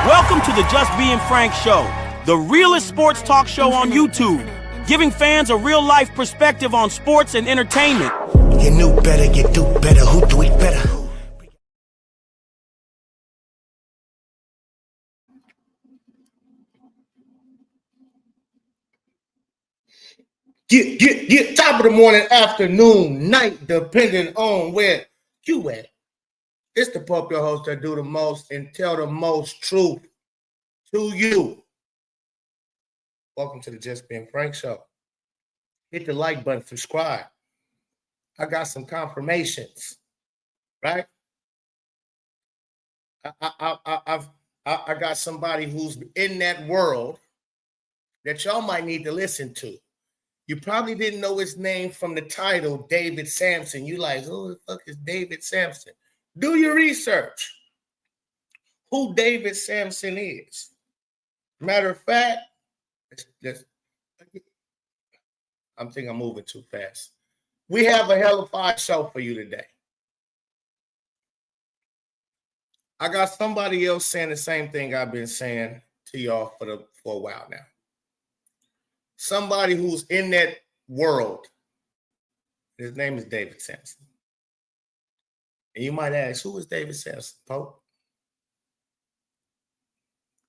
Welcome to the Just Being Frank Show, the realest sports talk show on YouTube, giving fans a real-life perspective on sports and entertainment. You knew better, you do better, who do it better? Get top of the morning, afternoon, night, depending on where you at. It's the Pope, your host, that do the most and tell the most truth to you. Welcome to the Just Being Frank Show. Hit the like button, subscribe. I got some confirmations, right? I got somebody who's in that world that y'all might need to listen to. You probably didn't know his name from the title, David Sampson. You like, who the fuck is David Sampson? Do your research. Who David Sampson is. Matter of fact, I think I'm moving too fast. We have a hell of a show for you today. I got somebody else saying the same thing I've been saying to y'all for a while now. Somebody who's in that world. His name is David Sampson. And you might ask, who is David Sampson, Pope?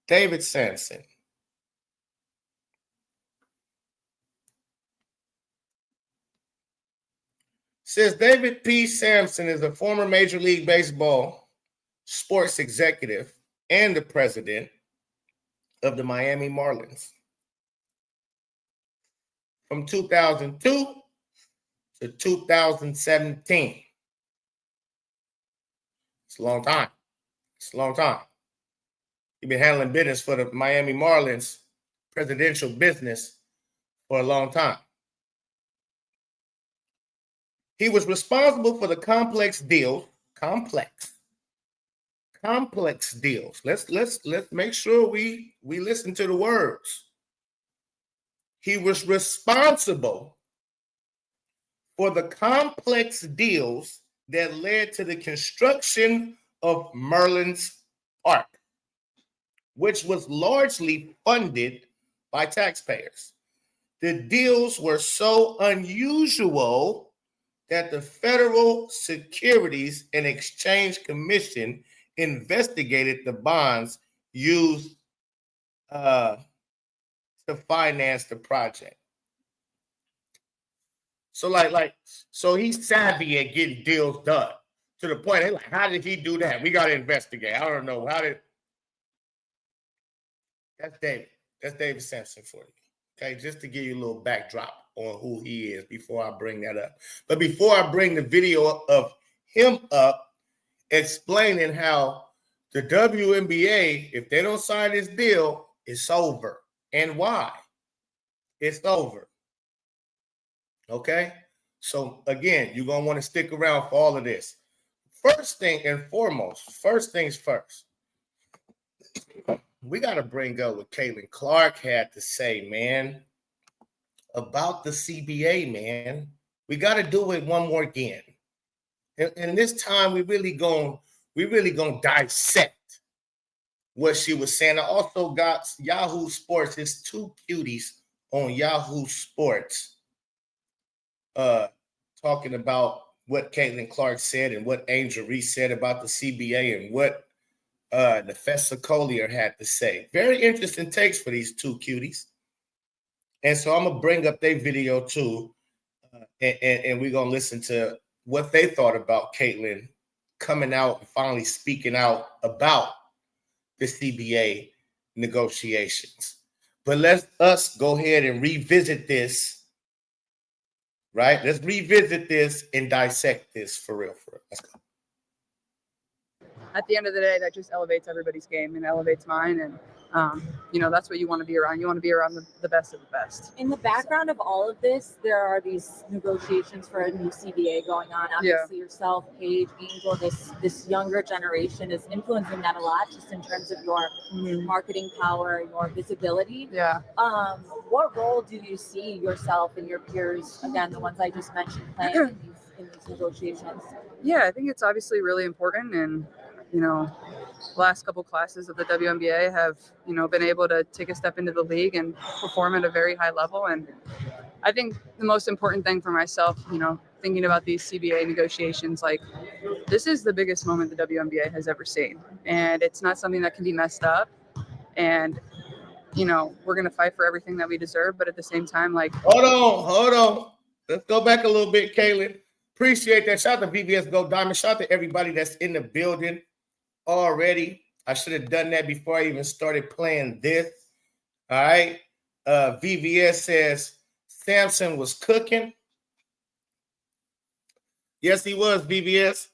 David Sampson. Says David P. Sampson is a former Major League Baseball sports executive and the president of the Miami Marlins. From 2002 to 2017. It's a long time. It's a long time. He's been handling business for the Miami Marlins, presidential business, for a long time. He was responsible for the complex deals. Let's make sure we listen to the words. He was responsible for the complex deals that led to the construction of Merlin's Park, which was largely funded by taxpayers. The deals were so unusual that the Federal Securities and Exchange Commission investigated the bonds used to finance the project. So he's savvy at getting deals done to the point they're like, how did he do that? We got to investigate. I don't know. That's David. That's David Sampson for you. Okay, just to give you a little backdrop on who he is before I bring that up. But before I bring the video of him up, explaining how the Wnba, if they don't sign this deal, it's over. And why? It's over. Okay? So, again, you're going to want to stick around for all of this. First thing and foremost, first things first, we got to bring up what Caitlin Clark had to say, man, about the CBA, man. We got to do it one more again. And this time we really going to dissect what she was saying. I also got Yahoo Sports, it's two cuties on Yahoo Sports talking about what Caitlin Clark said and what Angel Reese said about the CBA and what Nefessa Collier had to say. Very interesting takes for these two cuties. And so I'm going to bring up their video too, and we're going to listen to what they thought about Caitlin coming out and finally speaking out about the CBA negotiations. But let us go ahead and revisit this, right? Let's revisit this and dissect this for real. Let's go. At the end of the day, that just elevates everybody's game and elevates mine. And, that's what you want to be around. You want to be around the best of the best. In the background of all of this, there are these negotiations for a new CBA going on. Obviously, yourself, Paige, Angel, this younger generation is influencing that a lot, just in terms of your marketing power, your visibility. Yeah. What role do you see yourself and your peers, again, the ones I just mentioned, playing in these negotiations? Yeah, I think it's obviously really important, and last couple classes of the WNBA have, you know, been able to take a step into the league and perform at a very high level. And I think the most important thing for myself, you know, thinking about these CBA negotiations, like this is the biggest moment the WNBA has ever seen. And it's not something that can be messed up. And, you know, we're going to fight for everything that we deserve. But at the same time, like. Hold on. Let's go back a little bit, Kaylin. Appreciate that. Shout out to VVS Go Diamond. Shout out to everybody that's in the building already. I should have done that before I even started playing this. All right. VVS says Sampson was cooking. Yes, he was, VVS.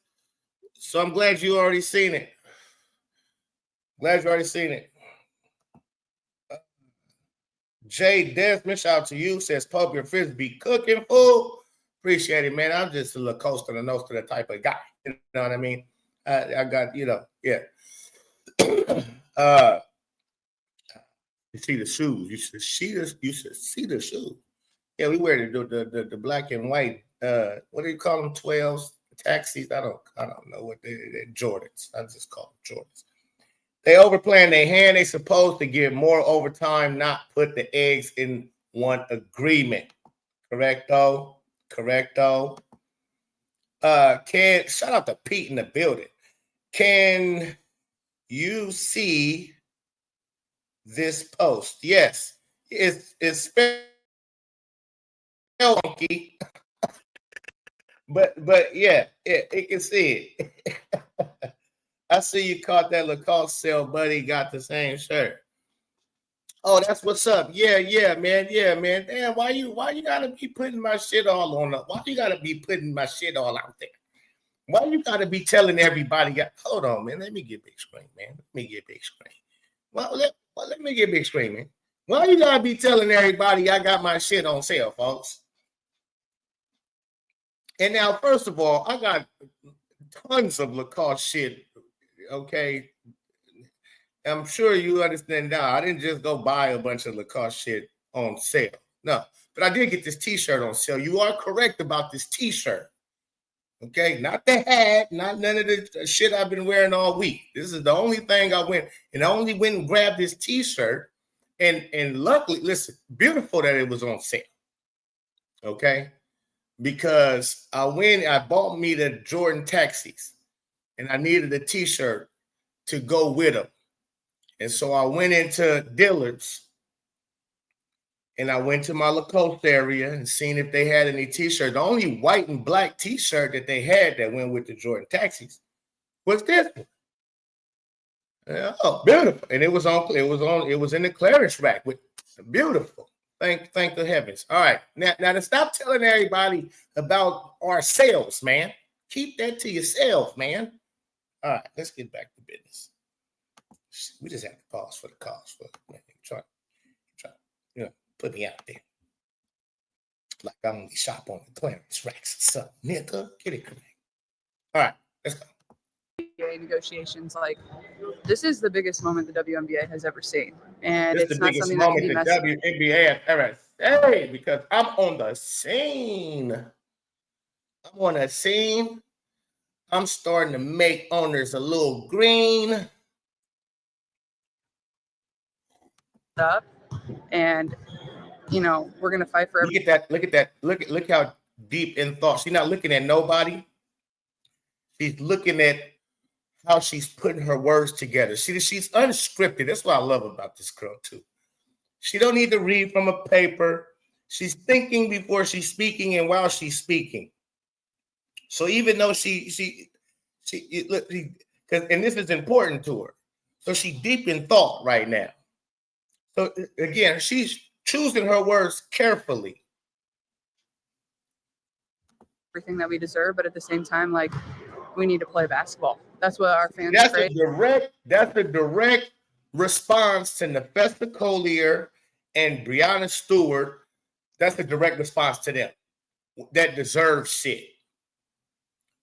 So I'm glad you already seen it. Jay Desmond, shout out to you. Says Poker Frisbee cooking food. Appreciate it, man. I'm just a little Costa Nostra type of guy. You know what I mean? I got, you know, yeah. You see the shoes. You should see the shoes. Yeah, we wear the black and white. What do you call them? 12s, taxis. I don't know what they're Jordans. I just call them Jordans. They overplaying their hand. They supposed to give more overtime, not put the eggs in one agreement. Correcto. Shout out to Pete in the building. Can you see this post? Yes. It's spelled funky. but yeah, it can see it. I see you caught that Lacoste sale, buddy. Got the same shirt. Oh, that's what's up. Yeah, man. Damn, why you gotta be putting my shit all on up? Why you gotta be putting my shit all out there? Why you gotta be telling everybody? Hold on, man. Let me get big screen, man. Let me get big screen. Let me get big screen, man. Why you gotta be telling everybody I got my shit on sale, folks? And now, first of all, I got tons of Lacoste shit. Okay. I'm sure you understand now. I didn't just go buy a bunch of Lacoste shit on sale. No, but I did get this t-shirt on sale. You are correct about this t-shirt. Okay, not the hat, not none of the shit I've been wearing all week. This is the only thing I went and grabbed this t-shirt. And luckily, listen, beautiful that it was on sale. Okay, because I bought me the Jordan taxis and I needed a t-shirt to go with them. And so I went into Dillard's and I went to my Lacoste area and seen if they had any t-shirts. The only white and black t-shirt that they had that went with the Jordan taxis was this one. Oh, beautiful. And it was in the clearance rack with beautiful. Thank the heavens. All right. Now to stop telling everybody about our sales, man. Keep that to yourself, man. All right, let's get back to business. We just have to pause for the cause. Try, put me out there. Like I only shop on the clearance racks. So, nigga, get it correct. All right, let's go. Negotiations, like this is the biggest moment the WNBA has ever seen, and it's not something that can be messed up. The WNBA has ever seen, because I'm on the scene. I'm starting to make owners a little green. Up, and you know we're gonna fight for. Look at that! Look how deep in thought. She's not looking at nobody. She's looking at how she's putting her words together. She's unscripted. That's what I love about this girl too. She don't need to read from a paper. She's thinking before she's speaking and while she's speaking. So even though she look, and this is important to her. So she's deep in thought right now. So again, she's choosing her words carefully. Everything that we deserve, but at the same time, like we need to play basketball. That's what our fans. That's a direct response to Nefessa Collier and Breonna Stewart. That's a direct response to them. That deserves shit.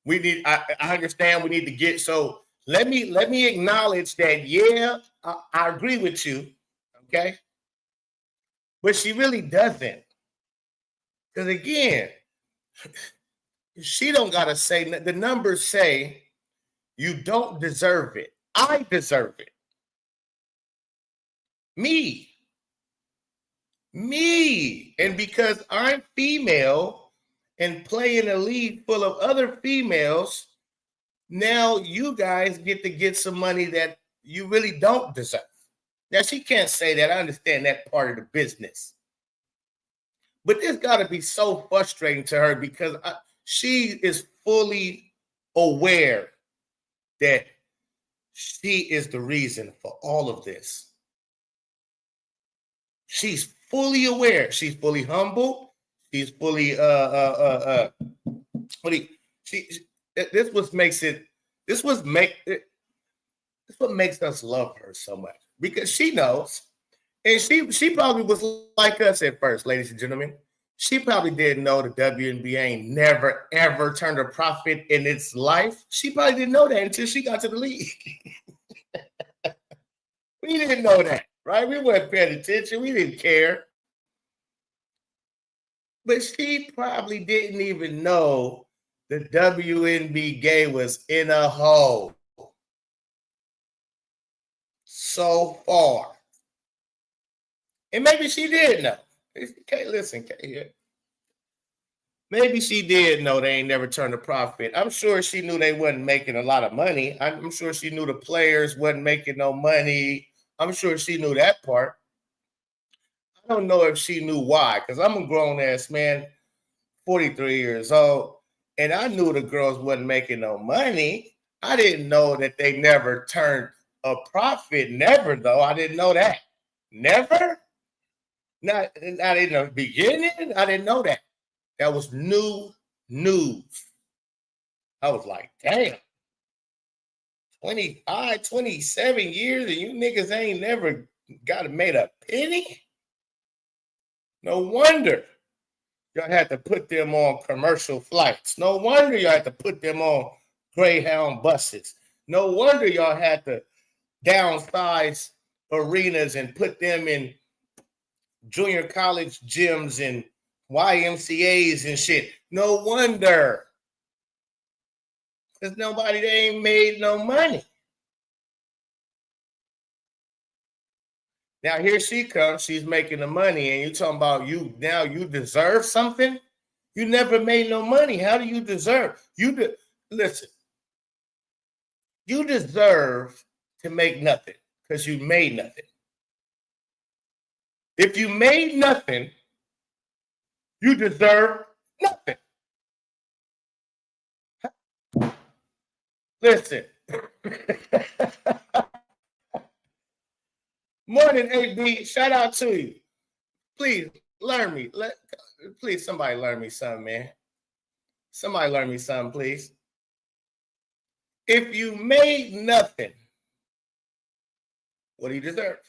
We need. I understand. We need to get. So let me acknowledge that. Yeah, I agree with you. Okay, but she really doesn't. Because again, she don't gotta say. The numbers say you don't deserve it. I deserve it. Me. And because I'm female and play in a league full of other females, now you guys get to get some money that you really don't deserve. Now, she can't say that. I understand that part of the business. But this got to be so frustrating to her because she is fully aware that she is the reason for all of this. She's fully aware. She's fully humble. She's fully this what makes us love her so much, because she knows, and she probably was like us at first, ladies and gentlemen. She probably didn't know the WNBA never ever turned a profit in its life. She probably didn't know that until she got to the league. We didn't know that, right? We weren't paying attention. We didn't care. But she probably didn't even know the WNBA was in a hole so far. And maybe she did know. Listen, maybe she did know they ain't never turned a profit. I'm sure she knew they wasn't making a lot of money. I'm sure she knew the players wasn't making no money. I'm sure she knew that part. I don't know if she knew why, because I'm a grown-ass man, 43 years old, and I knew the girls wasn't making no money. I didn't know that they never turned a profit. Never, though. I didn't know that. Never? Not in the beginning. I didn't know that. That was new news. I was like, damn. 25, 27 years, and you niggas ain't never got made a penny? No wonder y'all had to put them on commercial flights. No wonder y'all had to put them on Greyhound buses. No wonder y'all had to downsize arenas and put them in junior college gyms and YMCAs and shit. No wonder. Because they ain't made no money. Now here she comes, she's making the money, and you talking about you deserve something? You never made no money. How do you deserve? Listen, you deserve to make nothing because you made nothing. If you made nothing, you deserve nothing. Listen. Morning, AB. Shout out to you. Please learn me. Please, somebody learn me something, man. Somebody learn me something, please. If you made nothing, what do you deserve?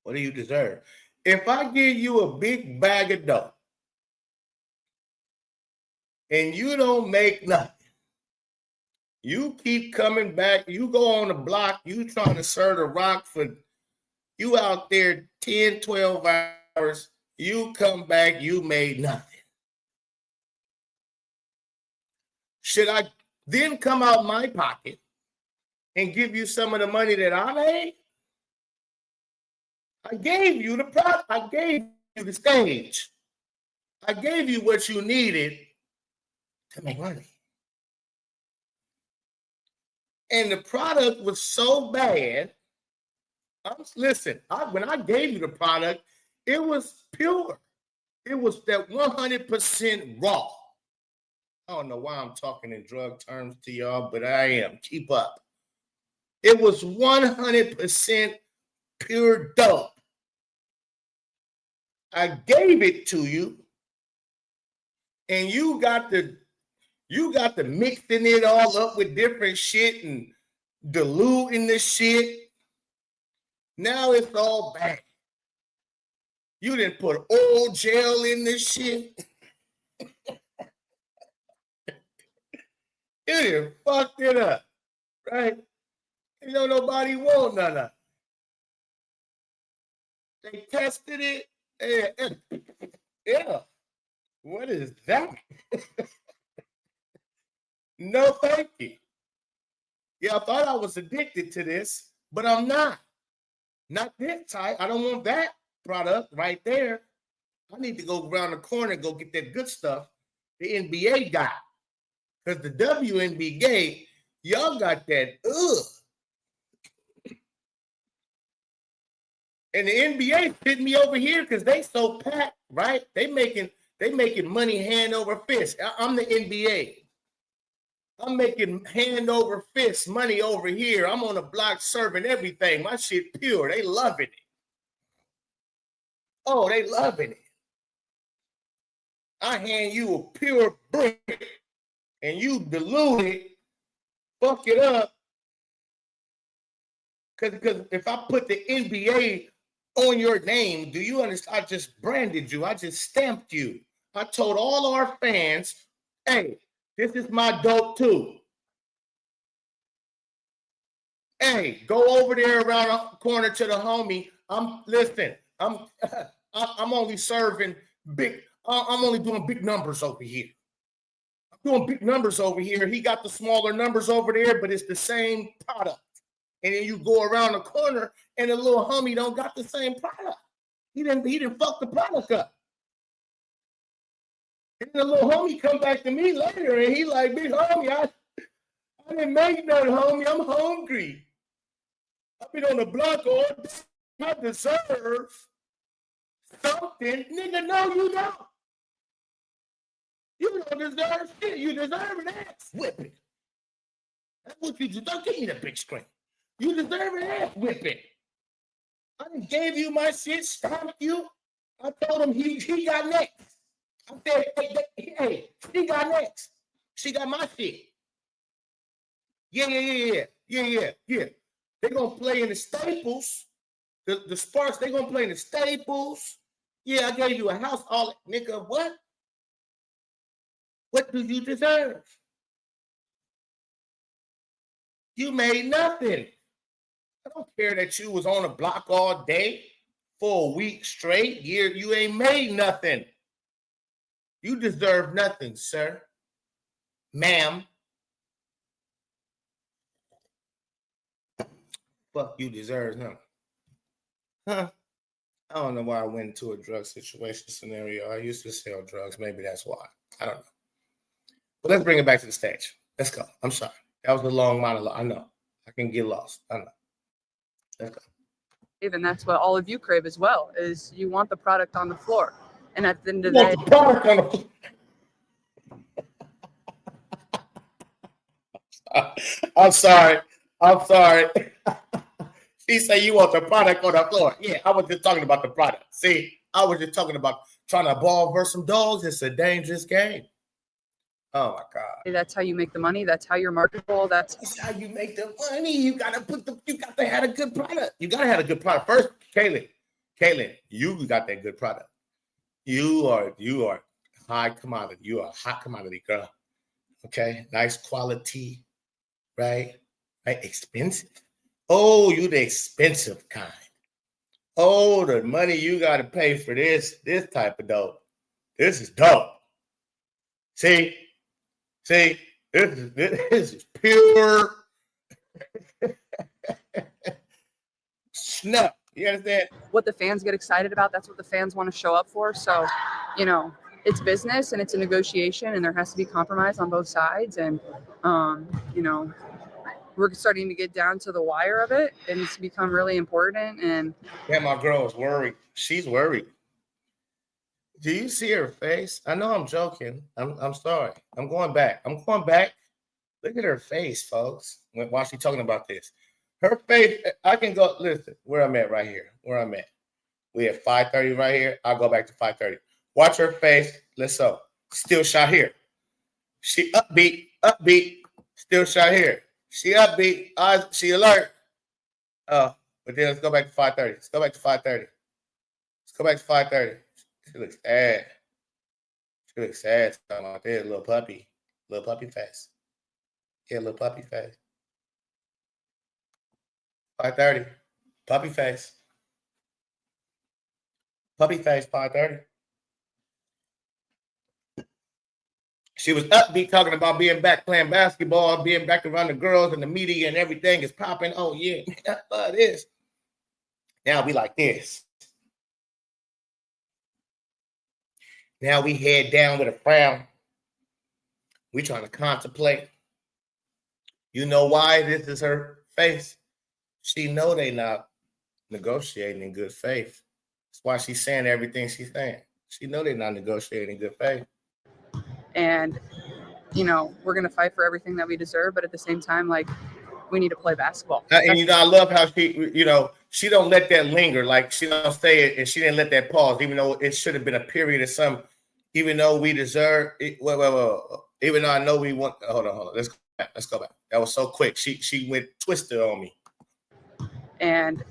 What do you deserve? If I give you a big bag of dough and you don't make nothing, you keep coming back, you go on the block, you trying to serve the rock for, you out there 10, 12 hours, you come back, you made nothing. Should I then come out my pocket and give you some of the money that I made? I gave you the product. I gave you the stage. I gave you what you needed to make money. And the product was so bad. When I gave you the product, it was pure. It was that 100% raw. I don't know why I'm talking in drug terms to y'all, but I am. Keep up. It was 100% pure dope. I gave it to you, and you got the mixing it all up with different shit and diluting the shit. Now it's all bad. You didn't put oil gel in this shit. You done fucked it up, right? You know nobody want none of it. They tested it. Yeah. What is that? No, thank you. Yeah, I thought I was addicted to this, but I'm not. Not this type. I don't want that product right there. I need to go around the corner and go get that good stuff the NBA got. Because the WNBA, y'all got that And the NBA hitting me over here because they so packed, right? They making money hand over fist. I'm the NBA. I'm making hand over fist money over here. I'm on the block serving everything. My shit pure. They loving it. Oh, they loving it. I hand you a pure brick and you dilute it, fuck it up. Because if I put the NBA on your name, do you understand? I just branded you. I just stamped you. I told all our fans, hey, this is my dope too. Hey, go over there around the corner to the homie. I'm only serving big. I'm only doing big numbers over here. I'm doing big numbers over here. He got the smaller numbers over there, but it's the same product. And then you go around the corner, and the little homie don't got the same product. He didn't fuck the product up. And the little homie come back to me later, and he like, big homie, I didn't make nothing, homie. I'm hungry. I've been on the block all day. I deserve something. Nigga, no, you don't. You don't deserve shit. You deserve an ass whipping. That's what you deserve. Give me the big screen. You deserve an ass whipping. I just gave you my shit, stopped you. I told him he got next. I said, hey, he got next. She got my shit. Yeah. They're going to play in the Staples. The Sparks, they're going to play in the Staples. Yeah, I gave you a house. All nigga, what? What do you deserve? You made nothing. I don't care that you was on the block all day for a week straight. You ain't made nothing. You deserve nothing, sir. Ma'am. Fuck you deserve nothing. Huh? I don't know why I went into a drug situation scenario. I used to sell drugs. Maybe that's why. I don't know. But let's bring it back to the stage. Let's go. I'm sorry. That was a long monologue. I know. I can get lost. I know. Let's go. And that's what all of you crave as well, is you want the product on the floor. And at the end of You the want day, the product on the floor. I'm sorry. She said you want the product on the floor. Yeah, I was just talking about the product. See, I was just talking about trying to ball versus some dogs. It's a dangerous game. Oh my God. that's how you make the money. That's how you're marketable. That's how you make the money. You got to have a good product. You got to have a good product. First, Kaylin, you got that good product. You are high commodity. You are a hot commodity girl. Okay, nice quality, right? Expensive. Oh, you the expensive kind. Oh, the money you got to pay for this type of dope. This is dope. See, this is pure snuff. You understand? what the fans get excited about. That's what the fans want to show up for. So, it's business and it's a negotiation, and there has to be compromise on both sides. And, we're starting to get down to the wire of it, and it's become really important. And yeah, my girl is worried. She's worried. Do you see her face? I know I'm joking. I'm sorry. I'm going back. Look at her face, folks. While she's talking about this, her face. I can go. Listen, where I'm at right here. We at 5:30 right here. I'll go back to 5:30. Watch her face. Let's go. Still shot here. She upbeat. Still shot here. She upbeat. She alert. But then let's go back to 5:30. Let's go back to 5:30. She looks sad. Talking about that little puppy face. Yeah, little puppy face. 5:30. Puppy face. 5:30. She was upbeat talking about being back playing basketball, being back around the girls and the media and everything is popping. Oh, yeah, it is. Now we like this. Now we head down with a frown. We trying to contemplate. You know why this is her face? She know they not negotiating in good faith. That's why she's saying everything she's saying. She know they're not negotiating in good faith. And, you know, we're going to fight for everything that we deserve. But at the same time, like, we need to play basketball. And, you know, I love how she, you know, she don't let that linger. Like, she don't say it and she didn't let that pause, even though it should have been a period of some, even though we deserve it. Well, even though I know we want, hold on. Let's go back. That was so quick. She went twisted on me. And,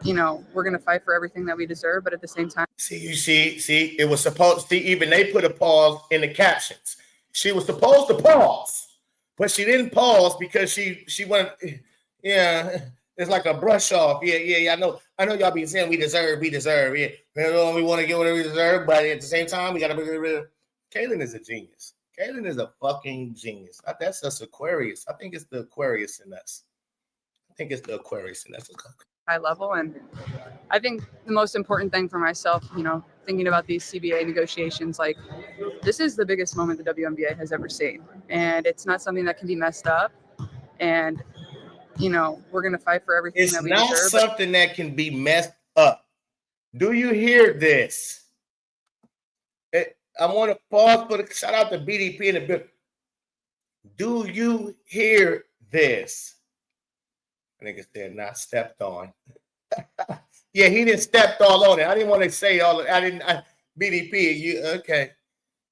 you know, we're going to fight for everything that we deserve, but at the same time. See, it was supposed to, even they put a pause in the captions. She was supposed to pause, but she didn't pause because she went, yeah, it's like a brush off. Yeah, I know y'all be saying we deserve, yeah. We want to get whatever we deserve, but at the same time, we got to be rid of. Kaylin is a genius. Kaylin is a fucking genius. That's us Aquarius. I think it's the Aquarius in us. High level. And I think the most important thing for myself, you know, thinking about these CBA negotiations, like, this is the biggest moment the WNBA has ever seen. And it's not something that can be messed up. And, you know, we're going to fight for everything that we deserve. It's not something that can be messed up. Do you hear this? I want to pause for the shout out to BDP in a bit. Do you hear this? I think it's there, not stepped on. Yeah, he didn't step all on it. I didn't want to say all of it. BDP, you okay.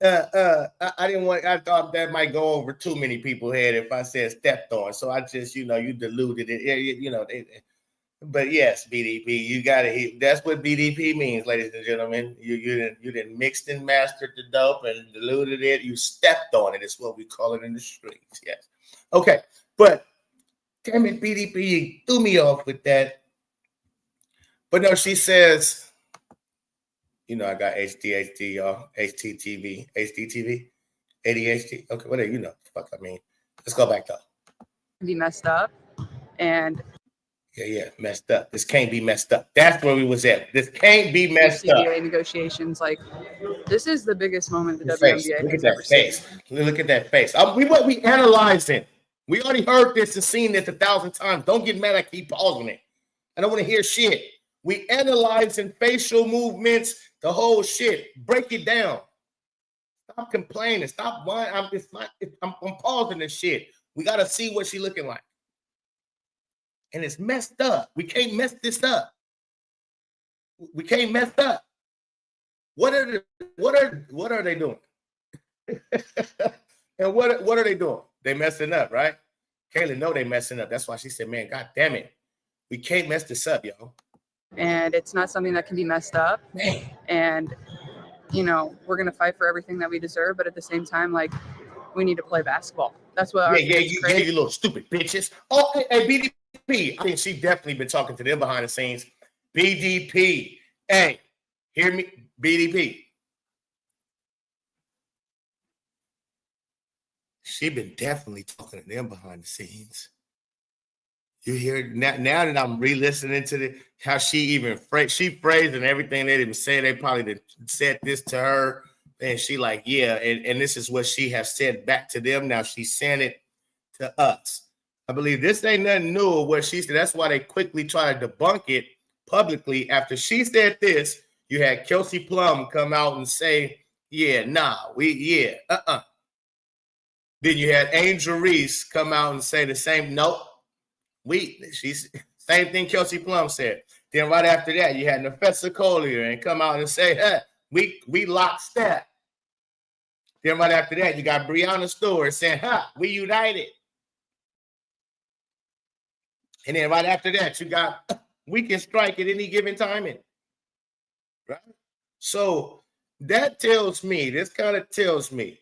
I didn't want, I thought that might go over too many people's head if I said stepped on. So I just, you know, you diluted it. You know, but yes, BDP, you gotta hear. That's what BDP means, ladies and gentlemen. You didn't mixed and mastered the dope and diluted it. You stepped on it. It's what we call it in the streets. Yes. Okay, but damn it, BDP, you threw me off with that. But no, she says, you know, I got HDHD, y'all. HTTV, ADHD. Okay, whatever, you know, fuck I mean. Let's go back though. Be messed up. And yeah, messed up. This can't be messed up. That's where we was at. This can't be messed up. CBA negotiations, like, this is the biggest moment the WNBA has ever seen. Look at that face. We analyzing. We already heard this and seen this 1,000 times. Don't get mad. I keep pausing it. I don't want to hear shit. We analyzing facial movements, the whole shit. Break it down. Stop complaining. Stop whining. I'm pausing this shit. We got to see what she looking like. And it's messed up. We can't mess this up. We can't mess up. What are they doing? And what are they doing? They messing up, right? Kayla know they messing up. That's why she said, man, God damn it. We can't mess this up, y'all. And it's not something that can be messed up. And, you know, we're going to fight for everything that we deserve. But at the same time, like, we need to play basketball. That's what you little stupid bitches. Oh, hey, BDP. I think she definitely been talking to them behind the scenes. BDP. Hey, hear me? BDP. She been definitely talking to them behind the scenes. You hear now that I'm re-listening to how she even phrased and everything they didn't say. They probably said this to her, and she like, yeah, and this is what she has said back to them. Now she's saying it to us. I believe this ain't nothing new. What she said. That's why they quickly try to debunk it publicly. After she said this, you had Kelsey Plum come out and say, yeah, nah, Then you had Angel Reese come out and say the same. Nope. She's same thing Kelsey Plum said. Then right after that, you had Nefessa Collier and come out and say, hey, we lockstep. Then right after that, you got Breonna Stewart saying, we united. And then right after that, you got we can strike at any given timing. Right? So that tells me, this kind of tells me,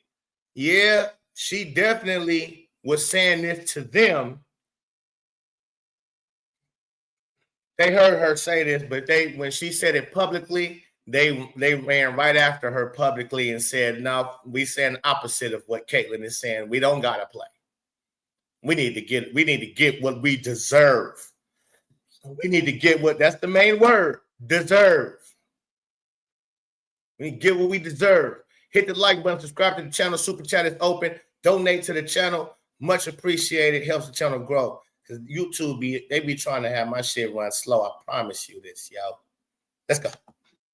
yeah, she definitely was saying this to them. They heard her say this, but when she said it publicly, they ran right after her publicly and said, "No, we saying opposite of what Caitlin is saying. We don't gotta play. We need to get what we deserve. We need to get what that's the main word, deserve. We get what we deserve. Hit the like button, subscribe to the channel. Super chat is open. Donate to the channel. Much appreciated. Helps the channel grow. Because YouTube they be trying to have my shit run slow. I promise you this, yo. Let's go.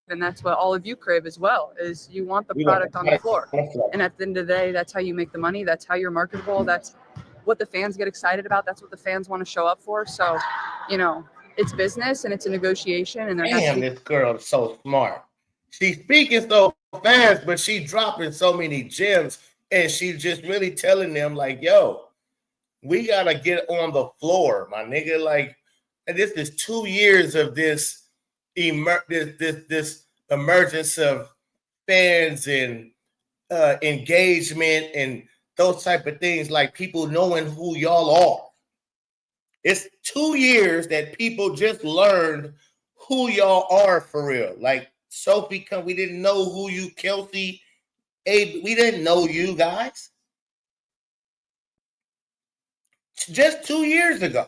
And that's what all of you crave as well, is you want the product on the floor. And at the end of the day, that's how you make the money. That's how you're marketable. That's what the fans get excited about. That's what the fans want to show up for. So, it's business and it's a negotiation. And damn, this girl is so smart. She's speaking so fast, but she's dropping so many gems. And she's just really telling them, like, yo, we got to get on the floor, my nigga. Like, and this is 2 years of this emergence of fans and engagement and those type of things, like people knowing who y'all are. It's 2 years that people just learned who y'all are for real. Like Sophie, we didn't know who you, Kelsey, Abe, we didn't know you guys. Just 2 years ago.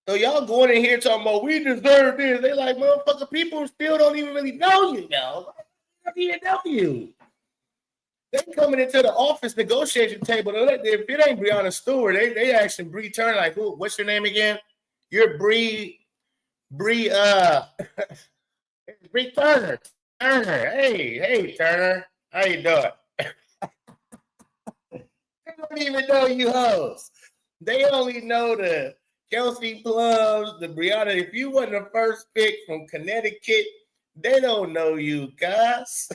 So y'all going in here talking about we deserve this. They like, motherfucker, people still don't even really know you now. How do you know you? They coming into the office negotiation table. If it ain't Breonna Stewart, they asking Bree Turner, like, who? What's your name again? You're Bree Turner. Turner. Hey, Turner. How you doing? They don't even know you hoes. They only know the Kelsey Plums, the Breonna. If you wasn't the first pick from Connecticut, they don't know you, guys.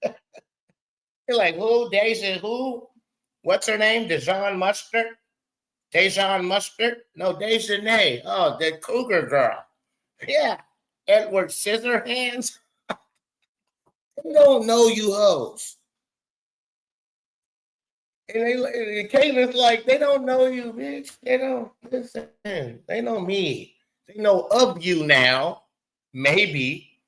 They're like, who? Deja who? What's her name? Dejan Mustard? Dejan Mustard? No, Dejanay. Oh, the Cougar girl. Yeah. Edward Scissorhands. They don't know you hoes. And Caitlin's like, they don't know you, bitch. They don't listen. They know me. They know of you now. Maybe.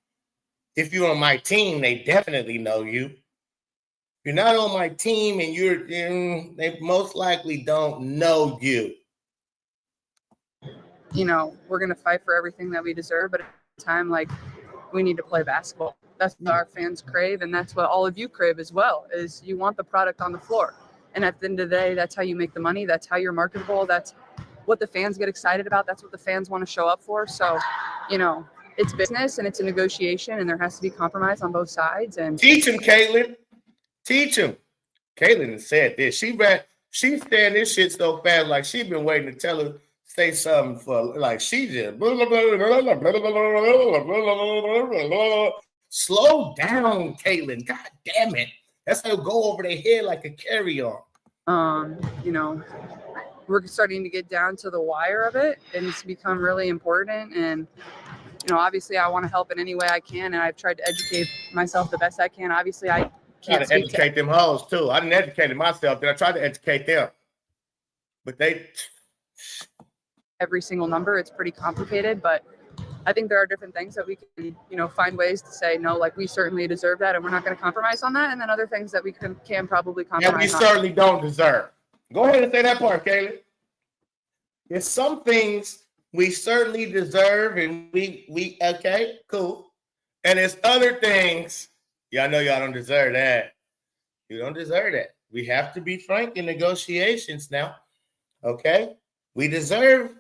If you're on my team, they definitely know you. If you're not on my team and they most likely don't know you. We're going to fight for everything that we deserve, but at the time, like, we need to play basketball. That's what our fans crave, and that's what all of you crave as well, is you want the product on the floor. And at the end of the day, that's how you make the money. That's how you're marketable. That's what the fans get excited about. That's what the fans want to show up for. So, it's business and it's a negotiation, and there has to be compromise on both sides. And teach him, Caitlin. Teach him. Caitlin said this. She's saying this shit so fast, like she's been waiting to tell her say something for, like, she just slow down, Caitlin. God damn it. That's how go over their head like a carry-on. We're starting to get down to the wire of it, and it's become really important. And obviously I want to help in any way I can, and I've tried to educate myself the best I can. Obviously I can't try to educate them hoes too. I didn't educate myself, then I tried to educate them. But every single number, it's pretty complicated, but I think there are different things that we can, find ways to say, no, like, we certainly deserve that and we're not going to compromise on that. And then other things that we can probably compromise on. We certainly don't deserve. Go ahead and say that part, Kaylee. There's some things we certainly deserve, and we okay, cool. And there's other things, y'all know y'all don't deserve that. You don't deserve that. We have to be frank in negotiations now. Okay? We deserve.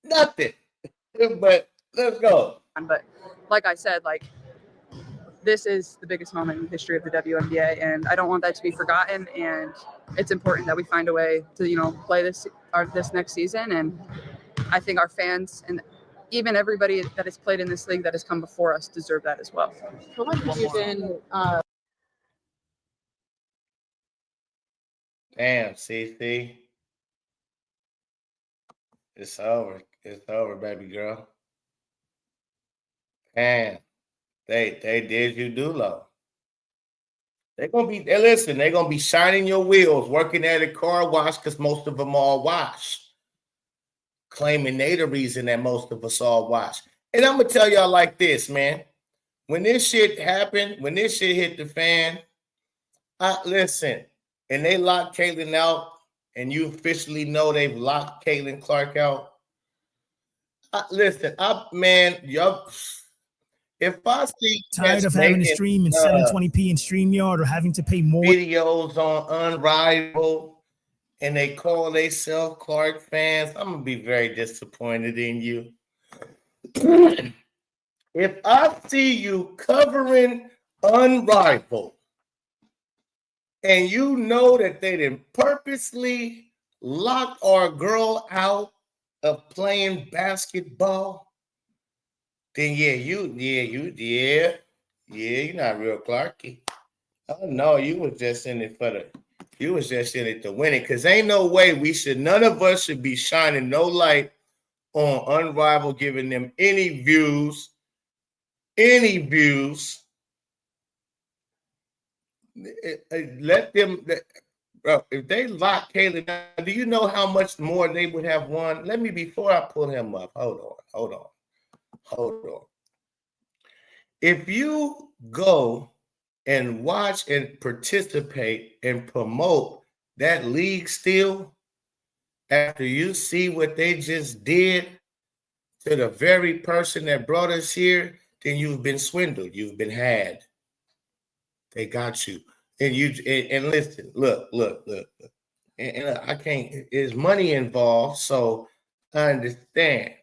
Nothing. But let's go. But like I said, like, this is the biggest moment in the history of the WNBA, and I don't want that to be forgotten. And it's important that we find a way to, play this next season. And I think our fans and even everybody that has played in this league that has come before us deserve that as well. How much have you been? Damn, CC. It's over. It's over, baby girl. Man, they did you do low. they're gonna be shining your wheels, working at a car wash because most of them all wash. Claiming they the reason that most of us all wash. And I'm gonna tell y'all like this, man. When this shit happened, when this shit hit the fan, listen, and they locked Caitlin out, and you officially know they've locked Caitlin Clark out. If I see tired of having to stream in 720p in StreamYard or having to pay more videos on Unrivaled and they call themselves Clark fans, I'm gonna be very disappointed in you. If I see you covering Unrivaled and you know that they didn't purposely lock our girl out of playing basketball, then you're not real Clarky. Oh no, you was just in it to win it. Cause ain't no way none of us should be shining no light on Unrivaled, giving them any views. Let them, bro, if they lock Caleb down, do you know how much more they would have won? Before I pull him up, hold on. If you go and watch and participate and promote that league still, after you see what they just did to the very person that brought us here, then you've been swindled. You've been had. They got you. And listen, look. And I can't, there's money involved, so I understand.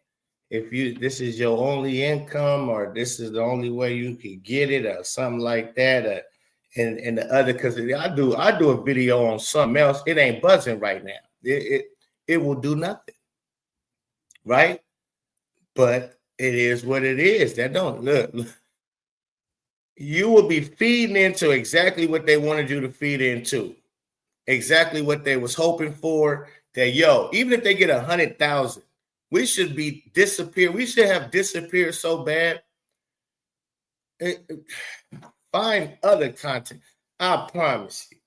If this is your only income, or this is the only way you can get it, or something like that, and the other, because I do a video on something else, it ain't buzzing right now. It will do nothing, right? But it is what it is. That don't look. You will be feeding into exactly what they wanted you to feed into, exactly what they was hoping for. That even if they get 100,000. We should be disappear. We should have disappeared so bad. Find other content. I promise you.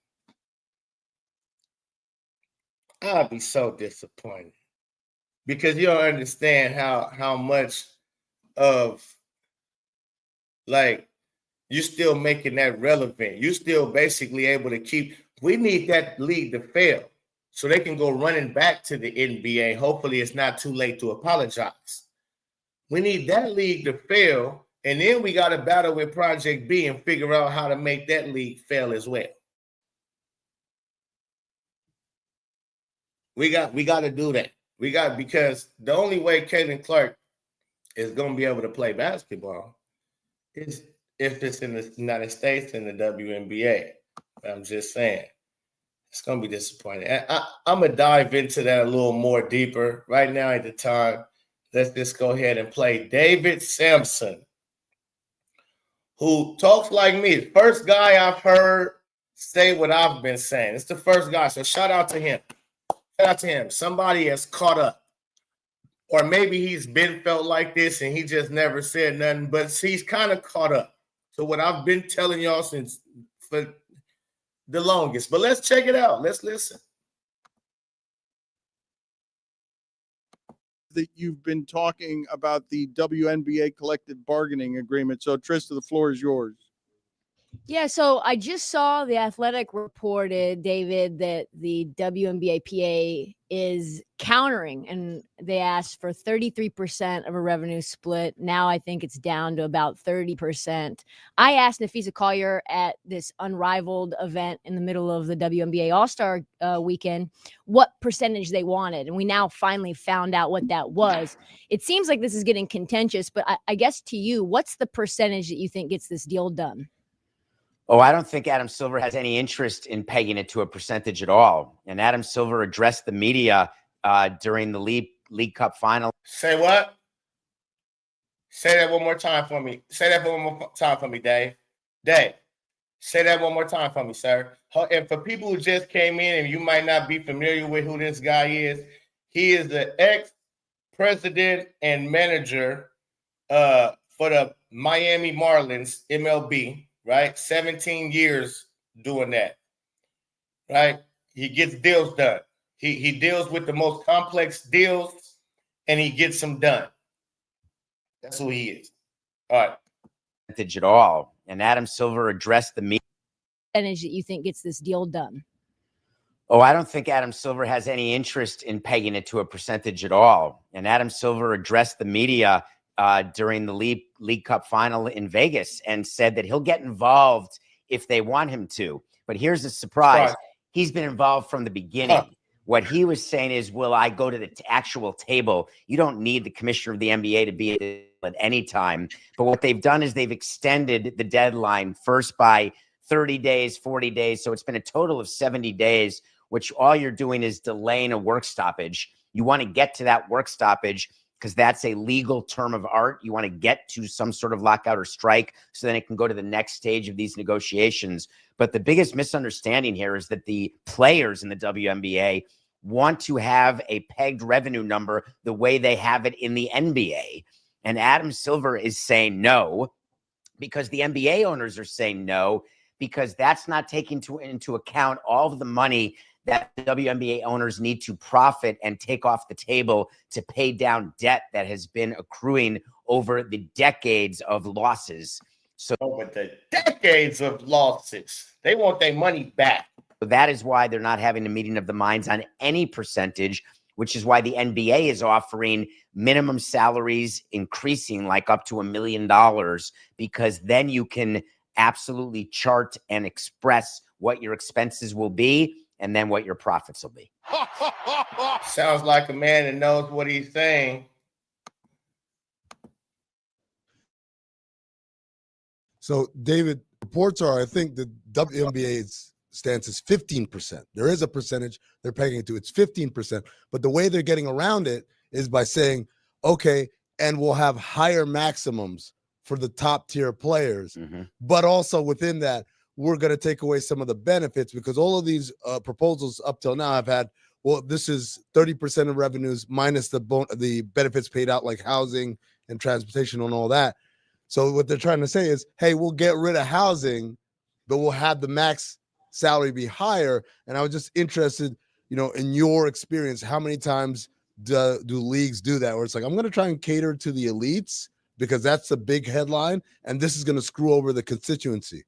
I'll be so disappointed because you don't understand how much of you're still making that relevant. You're still basically able to keep. We need that league to fail, so they can go running back to the NBA. Hopefully, it's not too late to apologize. We need that league to fail, and then we got to battle with Project B and figure out how to make that league fail as well. We got to do that. Because the only way Caitlin Clark is going to be able to play basketball is if it's in the United States and the WNBA. I'm just saying. It's going to be disappointing. I'm going to dive into that a little more deeper. Right now at the time, let's just go ahead and play David Sampson, who talks like me. First guy I've heard say what I've been saying. It's the first guy, so shout out to him. Somebody has caught up. Or maybe he's been felt like this and he just never said nothing, but he's kind of caught up. So what I've been telling y'all since for the longest. But let's check it out. Let's listen. That you've been talking about the WNBA collective bargaining agreement. So Trista, the floor is yours. Yeah, so I just saw The Athletic reported, David, that the WNBA PA is countering, and they asked for 33% of a revenue split. Now I think it's down to about 30%. I asked Nafisa Collier at this Unrivaled event in the middle of the WNBA All-Star weekend what percentage they wanted, and we now finally found out what that was. It seems like this is getting contentious, but I guess to you, what's the percentage that you think gets this deal done? Oh, I don't think Adam Silver has any interest in pegging it to a percentage at all. And Adam Silver addressed the media during the League Cup final. Say what? Say that one more time for me. Say that one more time for me, Dave. Dave, say that one more time for me, sir. And for people who just came in and you might not be familiar with who this guy is, he is the ex-president and manager for the Miami Marlins, MLB. Right? 17 years doing that, right? He gets deals done. He deals with the most complex deals, and he gets them done. That's who he is. All right. At all. And Adam Silver addressed the media. Percentage that you think gets this deal done? Oh, I don't think Adam Silver has any interest in pegging it to a percentage at all. And Adam Silver addressed the media during the League Cup final in Vegas and said that he'll get involved if they want him to. But here's the surprise. He's been involved from the beginning. What he was saying is, will I go to the actual table? You don't need the commissioner of the NBA to be at any time. But what they've done is they've extended the deadline first by 30 days, 40 days. So it's been a total of 70 days, which all you're doing is delaying a work stoppage. You want to get to that work stoppage because that's a legal term of art. You want to get to some sort of lockout or strike so then it can go to the next stage of these negotiations. But the biggest misunderstanding here is that the players in the WNBA want to have a pegged revenue number the way they have it in the NBA. And Adam Silver is saying no because the NBA owners are saying no, because that's not taking into account all of the money that the WNBA owners need to profit and take off the table to pay down debt that has been accruing over the decades of losses. So over the decades of losses, they want their money back. That is why they're not having a meeting of the minds on any percentage, which is why the NBA is offering minimum salaries increasing like up to $1 million, because then you can absolutely chart and express what your expenses will be and then what your profits will be. Sounds like a man that knows what he's saying. So, David, reports are, I think the WNBA's stance is 15%. There is a percentage they're pegging it to. It's 15%. But the way they're getting around it is by saying, okay, and we'll have higher maximums for the top tier players. Mm-hmm. But also within that, we're going to take away some of the benefits, because all of these proposals up till now have had, well, this is 30% of revenues minus the benefits paid out like housing and transportation and all that. So what they're trying to say is, hey, we'll get rid of housing, but we'll have the max salary be higher. And I was just interested, in your experience, how many times do leagues do that, where it's like, I'm going to try and cater to the elites because that's the big headline, and this is going to screw over the constituency?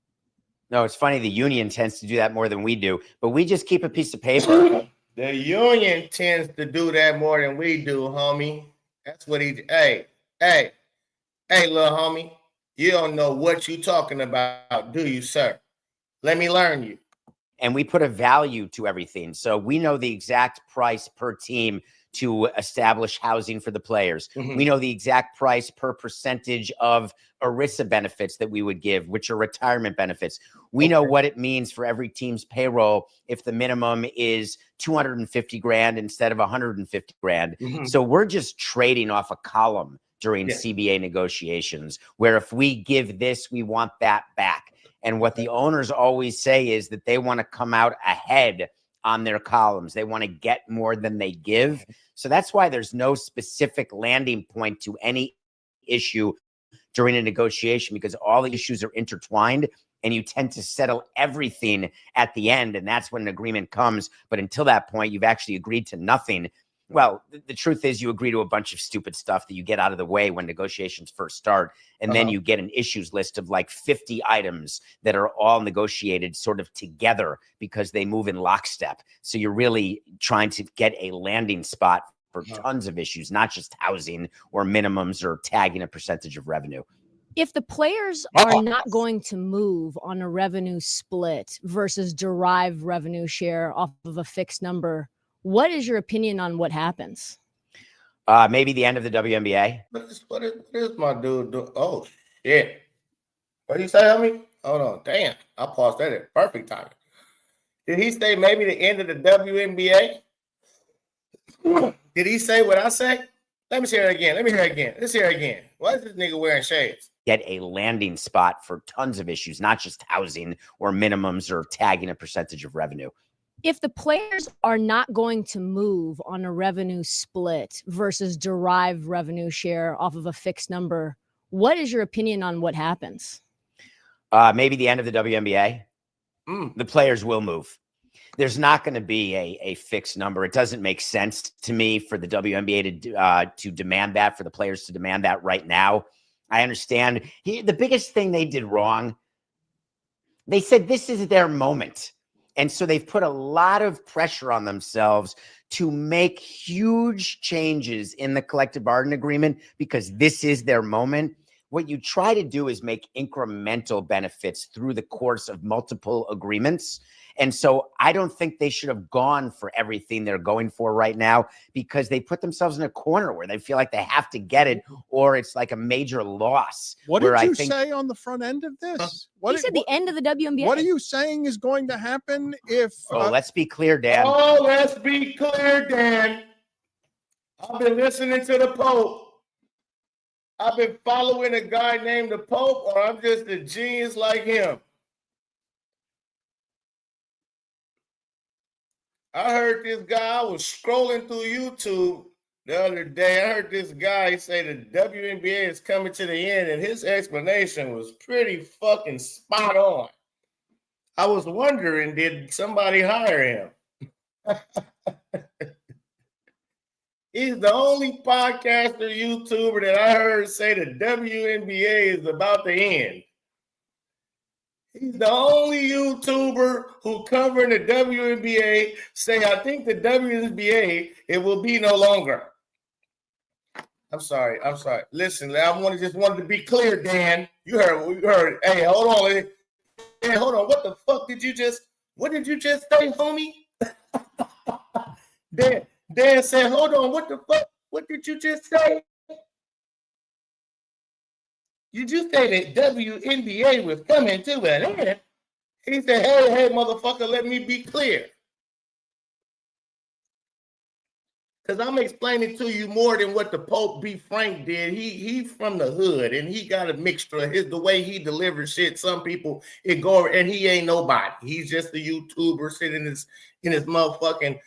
No, it's funny. The union tends to do that more than we do, but we just keep a piece of paper. The union tends to do that more than we do, homie. That's what hey, little homie, you don't know what you talking about, do you, sir? Let me learn you. And we put a value to everything. So we know the exact price per team to establish housing for the players. Mm-hmm. We know the exact price per percentage of ERISA benefits that we would give, which are retirement benefits. We know what it means for every team's payroll if the minimum is $250,000 instead of $150,000. Mm-hmm. So we're just trading off a column during CBA negotiations, where if we give this, we want that back. And what the owners always say is that they want to come out ahead on their columns. They want to get more than they give. So that's why there's no specific landing point to any issue during a negotiation, because all the issues are intertwined and you tend to settle everything at the end. And that's when an agreement comes. But until that point, you've actually agreed to nothing. Well, the truth is you agree to a bunch of stupid stuff that you get out of the way when negotiations first start. And then you get an issues list of like 50 items that are all negotiated sort of together because they move in lockstep. So you're really trying to get a landing spot for tons of issues, not just housing or minimums or tagging a percentage of revenue. If the players are not going to move on a revenue split versus derive revenue share off of a fixed number, what is your opinion on what happens? Maybe the end of the WNBA. What is my dude doing? Oh, shit. What did you say, homie? Hold on. Damn. I paused that at perfect time. Did he say maybe the end of the WNBA? Did he say what I say? Let me hear it again. Let's hear it again. Why is this nigga wearing shades? Get a landing spot for tons of issues, not just housing or minimums or tagging a percentage of revenue. If the players are not going to move on a revenue split versus derive revenue share off of a fixed number, what is your opinion on what happens? Maybe the end of the WNBA. The players will move. There's not going to be a fixed number. It doesn't make sense to me for the WNBA to demand that, for the players to demand that right now. I understand. The biggest thing they did wrong, they said this is their moment. And so they've put a lot of pressure on themselves to make huge changes in the collective bargaining agreement because this is their moment. What you try to do is make incremental benefits through the course of multiple agreements. And so I don't think they should have gone for everything they're going for right now because they put themselves in a corner where they feel like they have to get it or it's like a major loss. What did you say on the front end of this? He said the end of the WNBA. What are you saying is going to happen if... let's be clear, Dan. Oh, let's be clear, Dan. I've been listening to the Pope. I've been following a guy named the Pope, or I'm just a genius like him. I heard this guy, I was scrolling through YouTube the other day. I heard this guy say the WNBA is coming to the end, and his explanation was pretty fucking spot on. I was wondering, did somebody hire him? He's the only podcaster, YouTuber that I heard say the WNBA is about to end. He's the only YouTuber who covering the WNBA say, I think the WNBA, it will be no longer. I'm sorry. Listen, I just wanted to be clear, Dan. You heard. Hey, hold on. Hey, hold on. What the fuck did you just say, homie? Dan said, hold on, what the fuck? What did you just say? Did you say that WNBA was coming to an end? He said, hey, motherfucker, let me be clear. Because I'm explaining to you more than what the Pope B. Frank did. He's from the hood, and he got a mixture of the way he delivers shit. Some people, it go, and he ain't nobody. He's just a YouTuber sitting in his motherfucking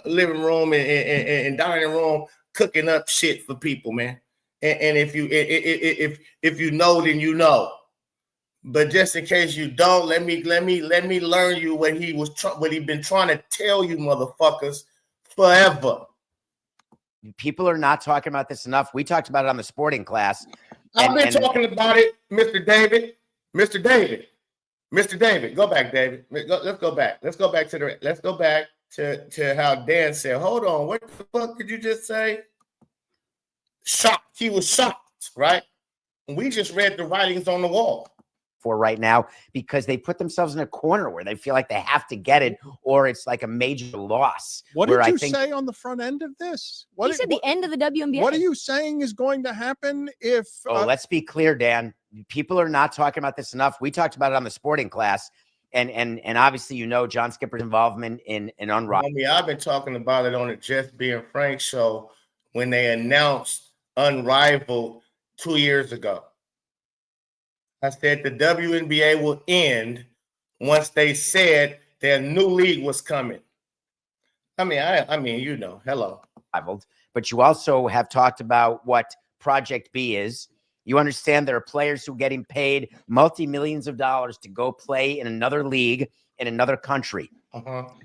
living room and dining room cooking up shit for people, man. And if you know, then you know. But just in case you don't, let me learn you what he been trying to tell you, motherfuckers, forever. People are not talking about this enough. We talked about it on the sporting class. I've been talking about it, Mr. David. Mr. David, go back, David. Let's go back. Let's go back to how Dan said, hold on, what the fuck did you just say? Shocked. He was shocked, right? We just read the writings on the wall. For right now, because they put themselves in a corner where they feel like they have to get it or it's like a major loss. What did you say on the front end of this? He said the end of the WNBA. What are you saying is going to happen if... let's be clear, Dan. People are not talking about this enough. We talked about it on the sporting class. And obviously, you know, John Skipper's involvement in Unrivaled. I've been talking about it on the Just Being Frank show when they announced Unrivaled 2 years ago. I said the WNBA will end once they said their new league was coming. I mean, you know, hello. But you also have talked about what Project B is. You understand there are players who are getting paid multi-millions of dollars to go play in another league in another country.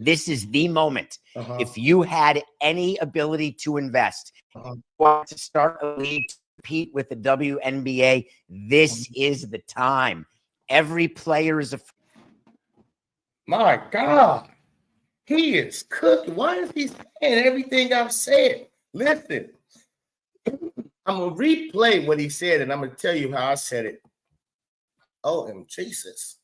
This is the moment. If you had any ability to invest, to start a league to compete with the WNBA, this is the time. Every player is My God. He is cooking. Why is he saying everything I've said? Listen. I'm going to replay what he said, and I'm going to tell you how I said it. Oh, Jesus.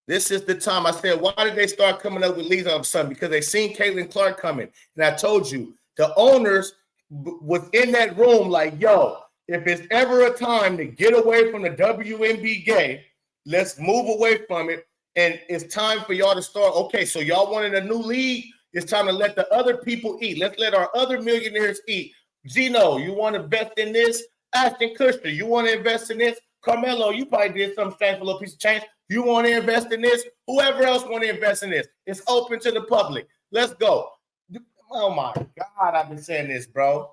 This is the time. I said, why did they start coming up with leagues all of a sudden? Because they seen Caitlin Clark coming. And I told you, the owners was in that room like, yo, if it's ever a time to get away from the WNBA, let's move away from it. And it's time for y'all to start. Okay, so y'all wanted a new league. It's time to let the other people eat. Let's let our other millionaires eat. Gino, you want to invest in this? Ashton Kutcher, you want to invest in this? Carmelo, you probably did some strange for a little piece of change. You want to invest in this? Whoever else want to invest in this? It's open to the public. Let's go. Oh, my God, I've been saying this, bro.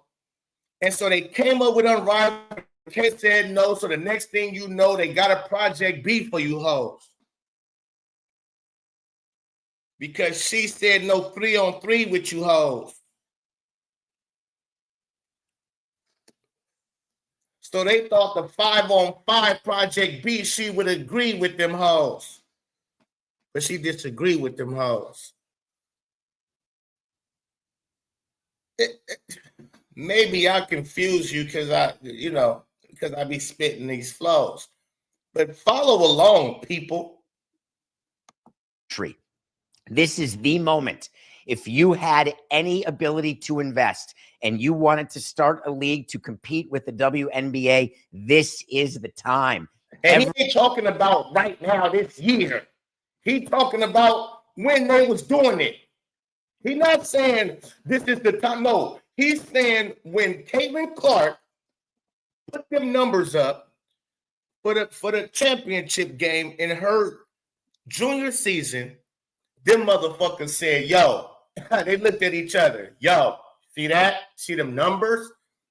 And so they came up with Unrivaled. Kate said no, so the next thing you know, they got a Project B for you hoes. because she said no 3-on-3 with you hoes. So they thought the 5-on-5 Project B, she would agree with them hoes. But she disagreed with them hoes. Maybe I confuse you because I be spitting these flows. But follow along, people. This is the moment. If you had any ability to invest and you wanted to start a league to compete with the WNBA, this is the time. And he ain't talking about right now this year. He talking about when they was doing it. He's not saying this is the time. No, he's saying when Caitlin Clark put them numbers up for the championship game in her junior season, them motherfuckers said, yo, they looked at each other. Yo, see that? See them numbers?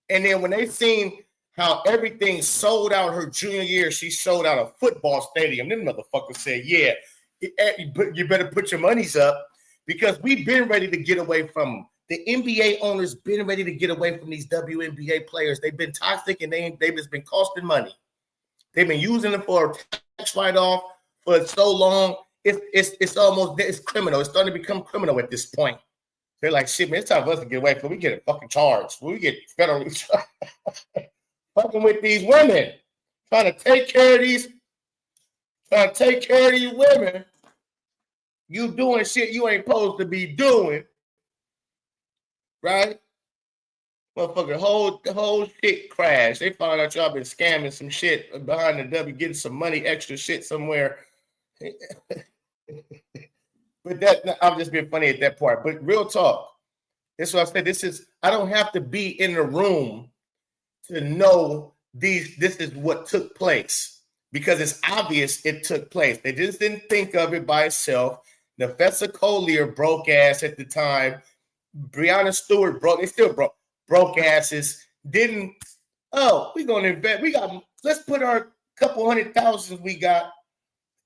And then when they seen how everything sold out her junior year, she sold out a football stadium. Them motherfuckers said, yeah, you better put your monies up because we've been ready to get away from the NBA owners, been ready to get away from these WNBA players. They've been toxic and they've just been costing money. They've been using them for a tax write-off for so long. It's criminal. It's starting to become criminal at this point. They're like, shit, man, it's time for us to get away from. We get a fucking charge. We get federally charged. Fucking with these women, trying to take care of these women. You doing shit you ain't supposed to be doing, right? Motherfucker, the whole shit crashed. They found out y'all been scamming some shit behind the W, getting some money, extra shit somewhere. But I'm just being funny at that part. But real talk, that's what I said. I don't have to be in the room to know this is what took place because it's obvious it took place. They just didn't think of it by itself. Nefessa Collier broke ass at the time. Breonna Stewart broke. They still broke asses. We're gonna invest. Let's put our couple 100,000 we got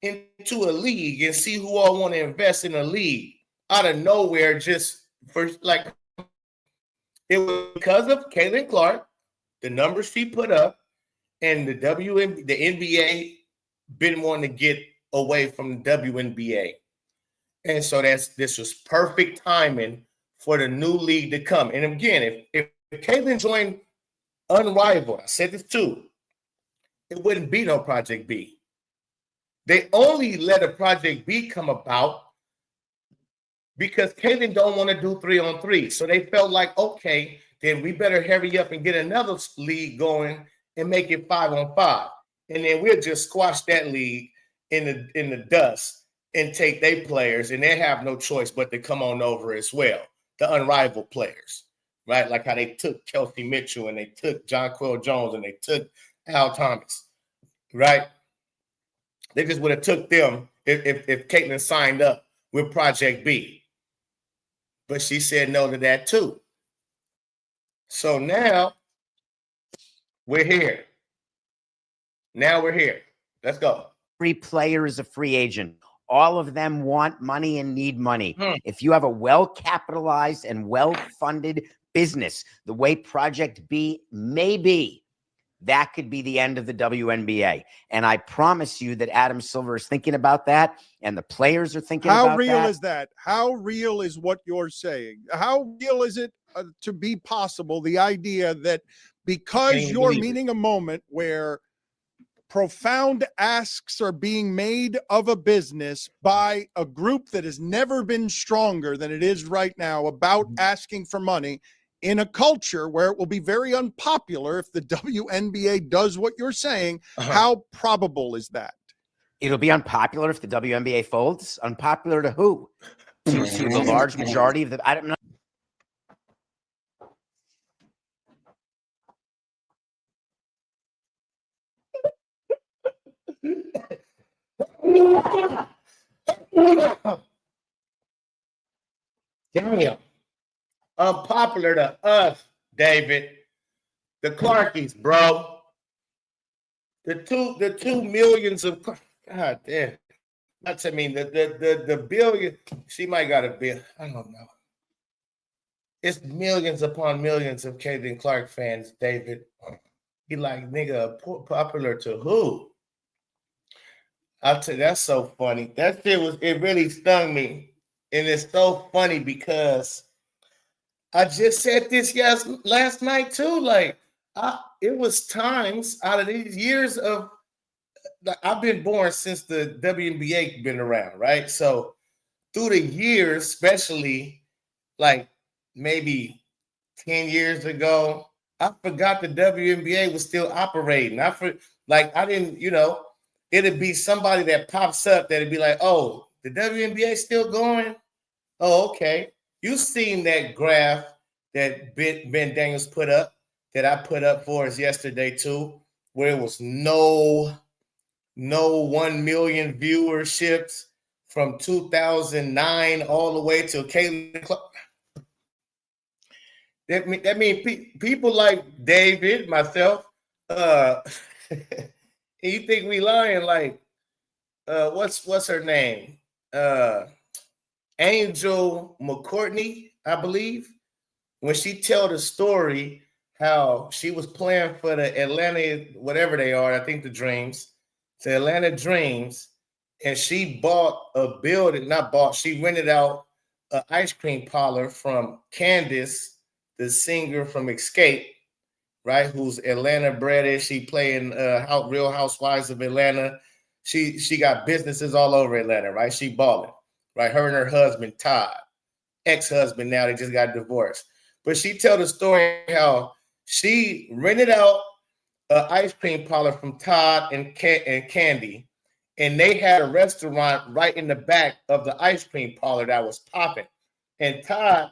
into a league and see who all want to invest in a league out of nowhere. Just for like, it was because of Caitlin Clark, the numbers she put up, and the NBA been wanting to get away from the WNBA, and so this was perfect timing for the new league to come. And again, if Caitlin joined Unrivaled, I said this too, it wouldn't be no Project B. They only let a Project B come about because Caitlin don't want to do 3-on-3. So they felt like, okay, then we better hurry up and get another league going and make it 5-on-5. And then we'll just squash that league in the dust and take their players, and they have no choice but to come on over as well. The Unrivaled players, right? Like how they took Kelsey Mitchell and they took Jonquel Jones and they took Al Thomas, right? They just would have took them if Caitlin signed up with Project B. But she said no to that too. So now we're here. Let's go. Every player is a free agent. All of them want money and need money. If you have a well-capitalized and well-funded business, the way Project B may be, that could be the end of the WNBA. And I promise you that Adam Silver is thinking about that, and the players are thinking about that. How real is that? How real is what you're saying? How real is it to be possible, the idea that because you're meeting a moment where profound asks are being made of a business by a group that has never been stronger than it is right now about asking for money, in a culture where it will be very unpopular if the WNBA does what you're saying, how probable is that? It'll be unpopular if the WNBA folds. Unpopular to who? To the large majority of the. I don't know. Damn. Unpopular to us, David. The Clarkies, bro. The two millions of God damn. I mean, the billion, she might got a bill. I don't know. It's millions upon millions of Caitlin Clark fans, David. He like, nigga, popular to who? I'll tell you, that's so funny. That shit it really stung me. And it's so funny because I just said this last night too. Like, it was times out of these years of, like, I've been born since the WNBA been around, right? So through the years, especially like maybe 10 years ago, I forgot the WNBA was still operating. I didn't, it'd be somebody that pops up that'd be like, oh, the WNBA still going? Oh, okay. You've seen that graph that Ben Daniels put up, that I put up for us yesterday too, where it was no 1 million viewerships from 2009 all the way to Caitlin Clark. That means people like David, myself, you think we lying? Like, what's her name? Angel McCourtney, I believe. When she tell the story how she was playing for the Atlanta, whatever they are, I think the Dreams, the Atlanta Dreams, and she bought a building, she rented out an ice cream parlor from Candace, the singer from Escape, right? Who's Atlanta bred. She playing Real Housewives of Atlanta. She got businesses all over Atlanta, right? She balling, right? Her and her husband, Todd, ex-husband now, they just got divorced. But she tell the story how she rented out an ice cream parlor from Todd and Candy, and they had a restaurant right in the back of the ice cream parlor that was popping. And Todd,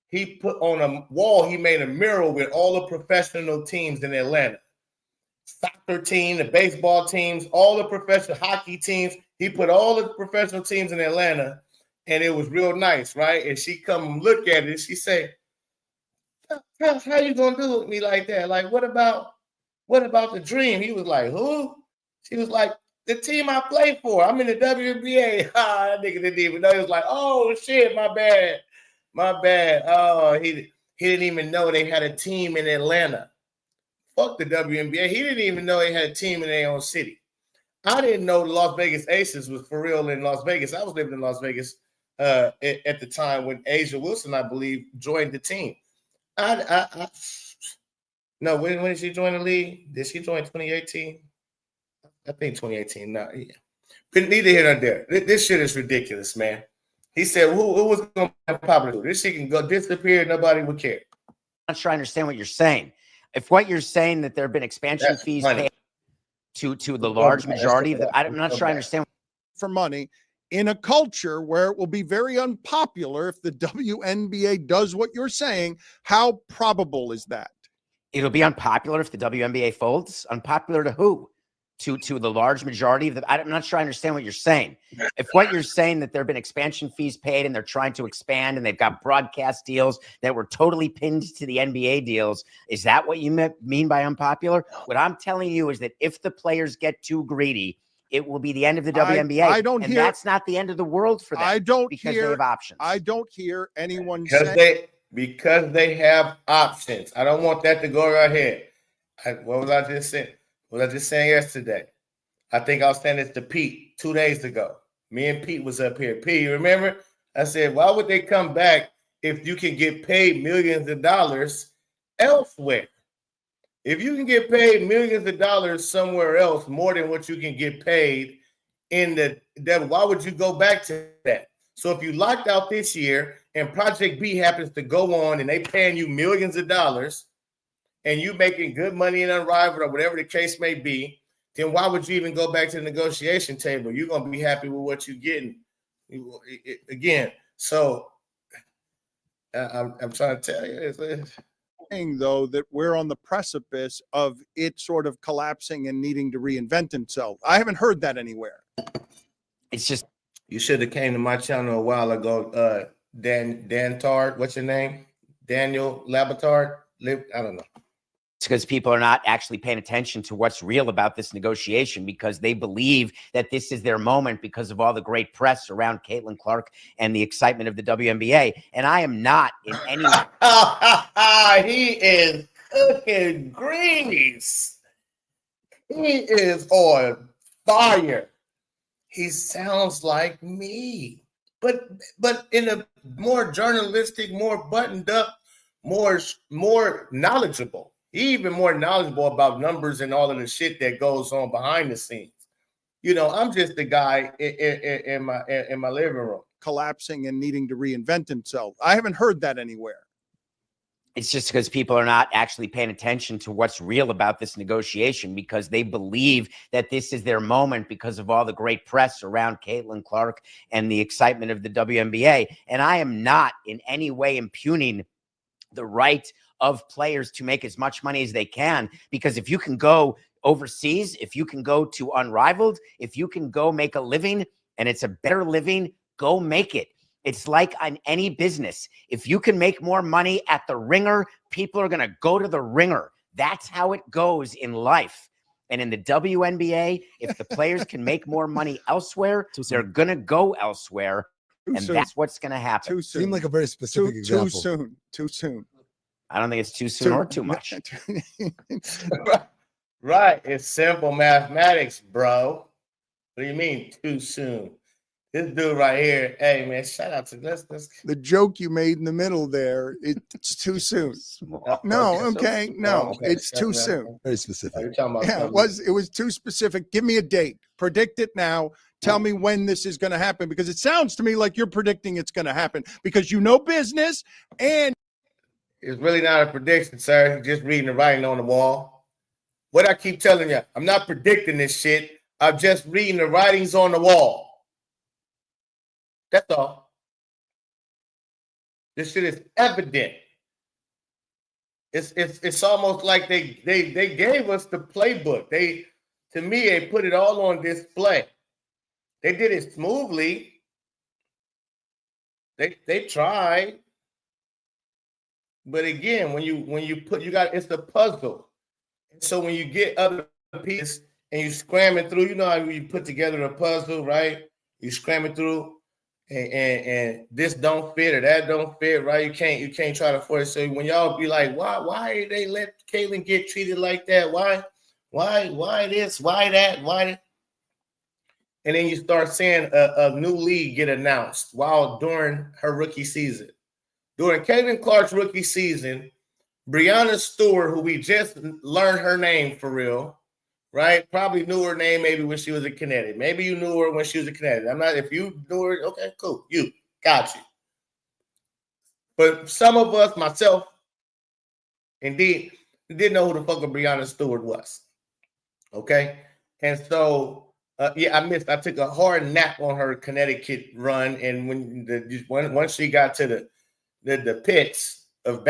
he put on a wall, he made a mural with all the professional teams in Atlanta. Soccer team, the baseball teams, all the professional hockey teams. He put all the professional teams in Atlanta, and it was real nice, right? And she come look at it, and she say, how you gonna do with me like that? Like, what about the Dream? He was like, who? She was like, the team I play for. I'm in the WNBA. That nigga didn't even know. He was like, oh shit, my bad. Oh, he didn't even know they had a team in Atlanta. Fuck the WNBA. He didn't even know they had a team in their own city. I didn't know the Las Vegas Aces was for real in Las Vegas. I was living in Las Vegas at the time when Asia Wilson, I believe, joined the team. No, when did she join the league? Did she join 2018? I think 2018. No, yeah. But neither here nor there. This shit is ridiculous, man. He said, who was going to be popular? This shit can go disappear. Nobody would care. I'm not sure I understand what you're saying. If what you're saying that there have been expansion fees paid to the large majority of the, I'm not sure I understand. For money in a culture where it will be very unpopular if the WNBA does what you're saying, how probable is that? It'll be unpopular if the WNBA folds. Unpopular to who? To the large majority of the, I'm not sure I understand what you're saying. If what you're saying that there have been expansion fees paid and they're trying to expand and they've got broadcast deals that were totally pinned to the NBA deals, is that what you mean by unpopular? What I'm telling you is that if the players get too greedy, it will be the end of the WNBA. That's not the end of the world for them. Because they have options. I don't hear anyone say because they have options. I don't want that to go right here. What was I just saying? What was I just saying yesterday? I think I was saying this to Pete 2 days ago. Me and Pete was up here. Pete, you remember? I said, why would they come back if you can get paid millions of dollars elsewhere? If you can get paid millions of dollars somewhere else, more than what you can get paid in why would you go back to that? So if you locked out this year and Project B happens to go on and they paying you millions of dollars and you making good money in Unrivaled or whatever the case may be, then why would you even go back to the negotiation table? You're going to be happy with what you're getting. Again, so I'm trying to tell you. Though, that we're on the precipice of it sort of collapsing and needing to reinvent itself. I haven't heard that anywhere. It's just, you should have came to my channel a while ago. Dan Tard, what's your name? Daniel Labatard? I don't know. It's because people are not actually paying attention to what's real about this negotiation because they believe that this is their moment because of all the great press around Caitlin Clark and the excitement of the WNBA. And I am not in any He is cooking grease. He is on fire. He sounds like me, but in a more journalistic, more buttoned up, more knowledgeable. Even more knowledgeable about numbers and all of the shit that goes on behind the scenes. You know, I'm just the guy in my living room collapsing and needing to reinvent himself. I haven't heard that anywhere. It's just because people are not actually paying attention to what's real about this negotiation because they believe that this is their moment because of all the great press around Caitlin Clark and the excitement of the WNBA. And I am not in any way impugning the right of players to make as much money as they can, because if you can go overseas, if you can go to Unrivaled, if you can go make a living and it's a better living, go make it. It's like on any business. If you can make more money at the Ringer, people are going to go to the Ringer. That's how it goes in life. And in the WNBA, if the players can make more money elsewhere, they're going to go elsewhere. That's what's going to happen. Too soon. Seemed like a very specific example. Too soon. I don't think it's too soon or too much. Right. It's simple mathematics, bro. What do you mean too soon? This dude right here, hey man, shout out to this. The joke you made in the middle there, it's too soon. It's too soon. Very specific. Yeah, it was too specific. Give me a date. Predict it now. Tell me when this is going to happen, because it sounds to me like you're predicting it's going to happen because you know business, and it's really not a prediction, sir. You're just reading the writing on the wall. What I keep telling you, I'm not predicting this shit. I'm just reading the writings on the wall. That's all. This shit is evident. It's almost like they gave us the playbook. They put it all on display. They did it smoothly. They tried. But again, when you it's a puzzle. And so when you get other pieces and you scram it through, you know how you put together a puzzle, right? You scram it through. And this don't fit or that don't fit, right? You can't try to force it. So when y'all be like, why did they let Caitlin get treated like that? Why this? Why that? Why? And then you start seeing a new league get announced during her rookie season. During Caitlin Clark's rookie season, Breanna Stewart, who we just learned her name for real, right? Probably knew her name maybe when she was in Connecticut. Maybe you knew her when she was in Connecticut. If you knew her, okay, cool. You got you. But some of us, myself, indeed, didn't know who the fuck Breanna Stewart was. Okay? And so, I took a hard nap on her Connecticut run. And once she got to the pits of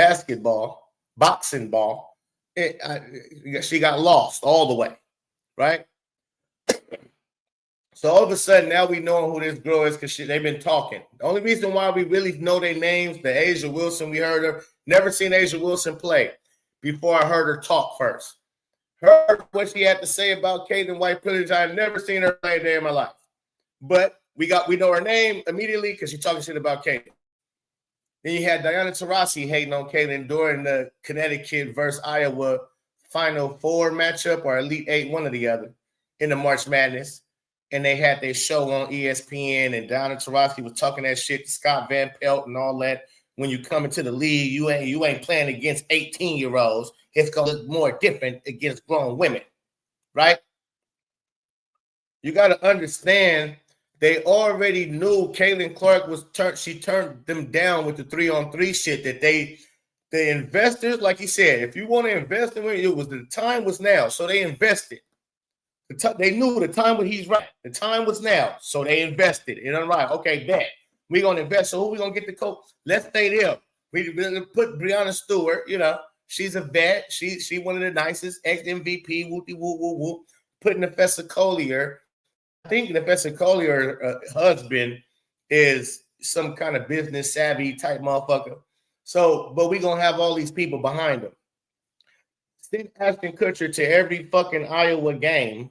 boxing ball, she got lost all the way. Right? So all of a sudden, now we know who this girl is because they've been talking. The only reason why we really know their names, the Asia Wilson, we heard her. Never seen Asia Wilson play before I heard her talk first. Heard what she had to say about Caitlin white privilege. I had never seen her play a day in my life. But we know her name immediately because she's talking shit about Caitlin. Then you had Diana Taurasi hating on Caitlin during the Connecticut versus Iowa Final Four matchup or Elite Eight, one or the other, in the March Madness. And they had their show on ESPN, and Diana Taurasi was talking that shit to Scott Van Pelt and all that. When you come into the league, you ain't playing against 18-year-olds. It's going to look more different against grown women, right? You got to understand, they already knew Caitlin Clark she turned them down with the 3-on-3 shit that the investors, like he said, if you want to invest in it, the time was now. So they invested. They knew the time when he's right. The time was now. So they invested. And I'm right. Okay, bet. We're going to invest. So who we going to get the coach? Let's stay there. We put Breanna Stewart, she's a vet. She one of the nicest, ex-MVP, whoopty whoop whoop whoop. Putting Nafessa Collier. I think Nafessa Collier husband is some kind of business savvy type motherfucker. So, but we're going to have all these people behind them. sent Ashton Kutcher to every fucking Iowa game,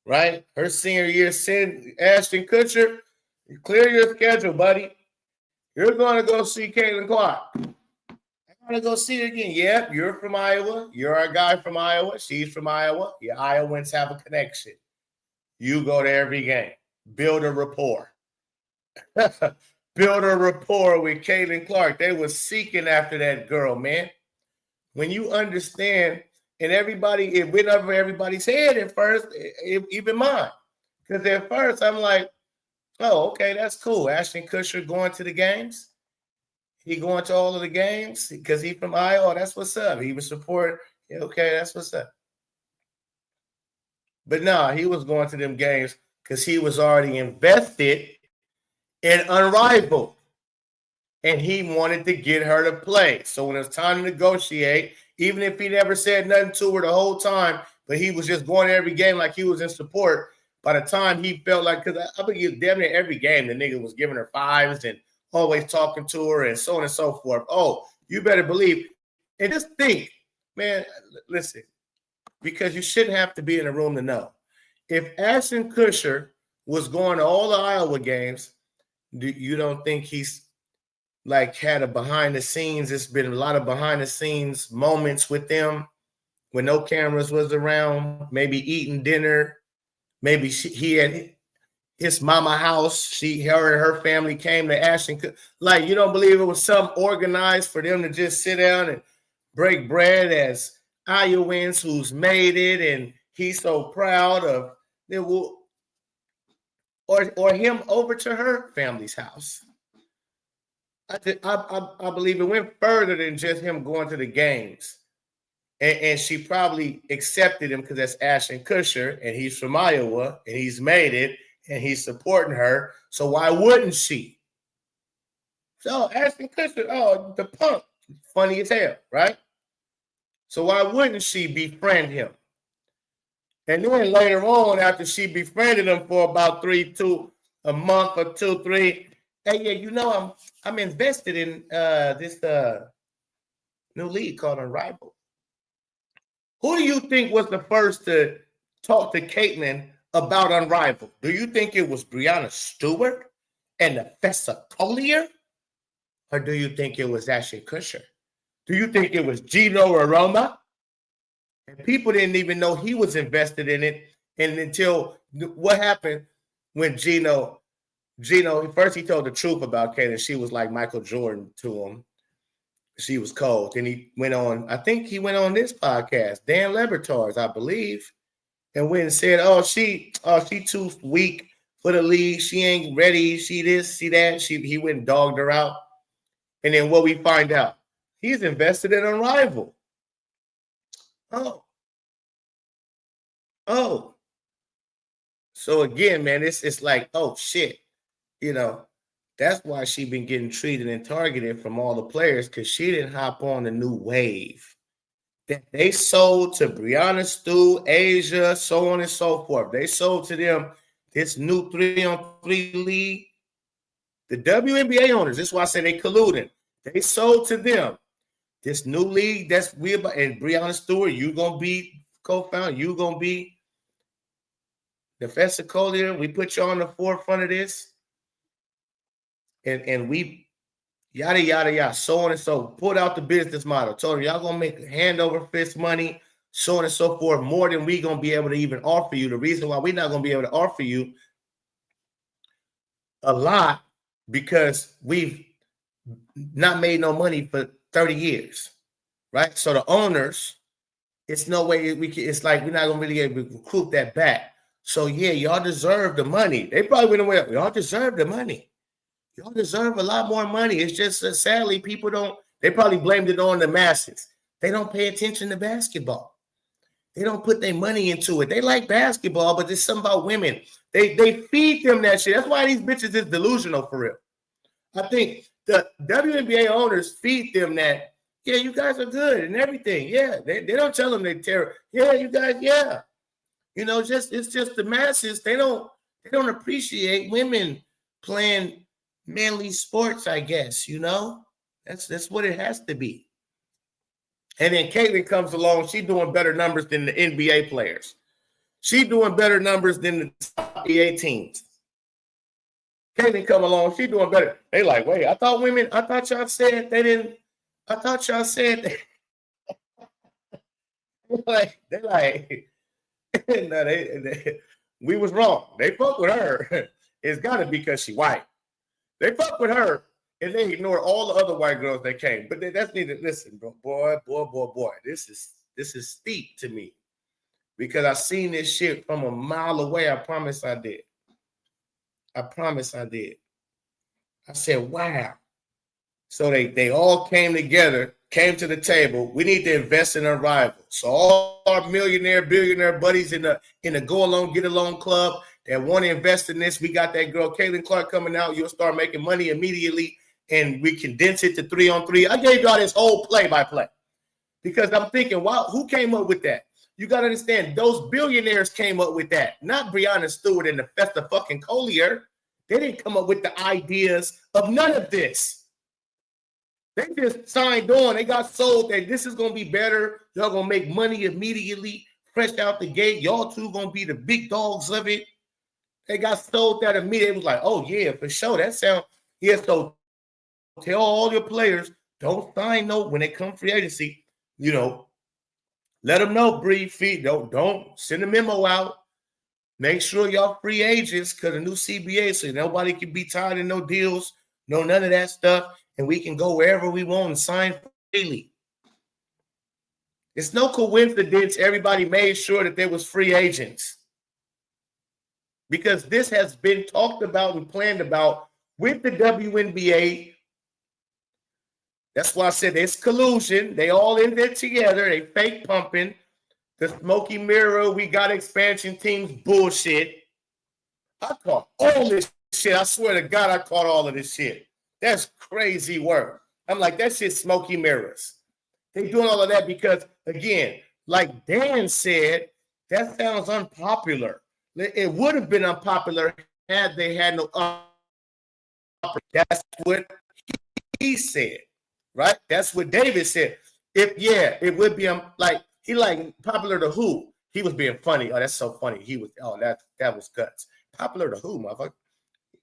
right? Her senior year, send Ashton Kutcher, clear your schedule, buddy. You're going to go see Caitlin Clark. I'm going to go see her again. Yep, you're from Iowa. You're a guy from Iowa. She's from Iowa. Your Iowans have a connection. You go to every game. Build a rapport. Build a rapport with Caitlin Clark. They were seeking after that girl, man. When you understand, and everybody, it went over everybody's head at first, even mine. Because at first I'm like, oh, okay, that's cool. Ashton Kutcher going to the games. He going to all of the games because he from Iowa. That's what's up. He was supporting. Okay, that's what's up. But no, he was going to them games because he was already invested in Unrivaled. And he wanted to get her to play. So when it was time to negotiate, even if he never said nothing to her the whole time, but he was just going to every game like he was in support, by the time he felt like, because I think damn near every game, the nigga was giving her fives and always talking to her and so on and so forth. Oh, you better believe. And just think, man, listen, because you shouldn't have to be in a room to know. If Ashton Kutcher was going to all the Iowa games, you don't think he's like had a behind the scenes? It's been a lot of behind the scenes moments with them when no cameras was around, maybe eating dinner. Maybe he had his mama house. Her and her family came to Ashton. Like, you don't believe it was something organized for them to just sit down and break bread as Iowans who's made it, and he's so proud of it. Or him over to her family's house. I believe it went further than just him going to the games. And she probably accepted him because that's Ashton Kutcher, and he's from Iowa, and he's made it, and he's supporting her. So why wouldn't she? So Ashton Kutcher, oh, the punk, funny as hell, right? So why wouldn't she befriend him? And then later on, after she befriended him for about a month or 2, 3, hey, yeah, you know, I'm invested in this new league called Unrivaled. Who do you think was the first to talk to Caitlin about Unrivaled? Do you think it was Breanna Stewart and Nefessa Collier? Or do you think it was Ashton Kutcher? Do you think it was Gino Aroma? And people didn't even know he was invested in it. And until what happened when Gino, first he told the truth about Caitlin. She was like Michael Jordan to him. She was cold. Then he went on, I think he went on this podcast, Dan Lebertars, I believe, and went and said, she too weak for the league. She ain't ready. She this, she that. He went and dogged her out. And then what we find out? He's invested in Unrivaled. Oh. So again, man, it's like, oh shit. You know, that's why she been getting treated and targeted from all the players, because she didn't hop on the new wave that they sold to Breanna Stu, Asia, so on and so forth. They sold to them this new 3-on-3 league. The WNBA owners, this is why I say they colluding. They sold to them this new league that's weird. And Breanna Stewart, you gonna be co-founder. You gonna be Nefessa Collier. We put you on the forefront of this. And we yada, yada, yada, so on and so, pulled out the business model. Told them, y'all going to make hand over fist money, so on and so forth, more than we going to be able to even offer you. The reason why we're not going to be able to offer you a lot, because we've not made no money for 30 years, right? So the owners, it's no way we can, it's like we're not going to really be able to recoup that back. So yeah, y'all deserve the money. They probably went away. Y'all deserve the money. Y'all deserve a lot more money. It's just sadly, people don't, they probably blamed it on the masses. They don't pay attention to basketball. They don't put their money into it. They like basketball, but there's something about women. They feed them that shit. That's why these bitches is delusional for real. I think the WNBA owners feed them that, yeah, you guys are good and everything. Yeah, they don't tell them they terror. Yeah, you guys, yeah. You know, it's just the masses. They don't appreciate women playing manly sports, I guess, you know. That's what it has to be. And then Caitlin comes along. She's doing better numbers than the NBA players. She's doing better numbers than the NBA teams. Caitlin come along. She's doing better. They like, wait, I thought y'all said they didn't. I thought y'all said they like no, we was wrong. They fuck with her. It's got to be because she white. They fuck with her. And they ignore all the other white girls that came. But that's neither. Listen, bro, boy. This is steep to me because I seen this shit from a mile away. I promise I did. I said, wow. So they all came together, came to the table. We need to invest in our rivals. So all our billionaire buddies in the go along, get along club that want to invest in this. We got that girl Caitlin Clark coming out. You'll start making money immediately. And we condense it to 3-on-3. I gave y'all this whole play-by-play because I'm thinking, wow, who came up with that? You got to understand, those billionaires came up with that, not Breonna Stewart and the Festa fucking Collier. They didn't come up with the ideas of none of this. They just signed on. They got sold that this is going to be better. Y'all going to make money immediately, fresh out the gate. Y'all two going to be the big dogs of it. They got sold that immediately. It was like, oh, yeah, for sure. That sound, yeah, so tell all your players, don't sign no when they come free agency. Let them know, breathe feet. Don't send a memo out. Make sure y'all free agents because the new CBA, so nobody can be tied in no deals, none of that stuff, and we can go wherever we want and sign freely. It's no coincidence everybody made sure that there was free agents because this has been talked about and planned about with the WNBA. That's why I said it's collusion. They all in there together. They fake pumping. The smoky mirror, we got expansion teams bullshit. I caught all this shit. I swear to God, I caught all of this shit. That's crazy work. I'm like, that shit smoky mirrors. They doing all of that because, again, like Dan said, that sounds unpopular. It would have been unpopular had they had no That's what he said. Right? That's what David said. It would be like popular to who? He was being funny. Oh, that's so funny. That was guts. Popular to who, motherfucker?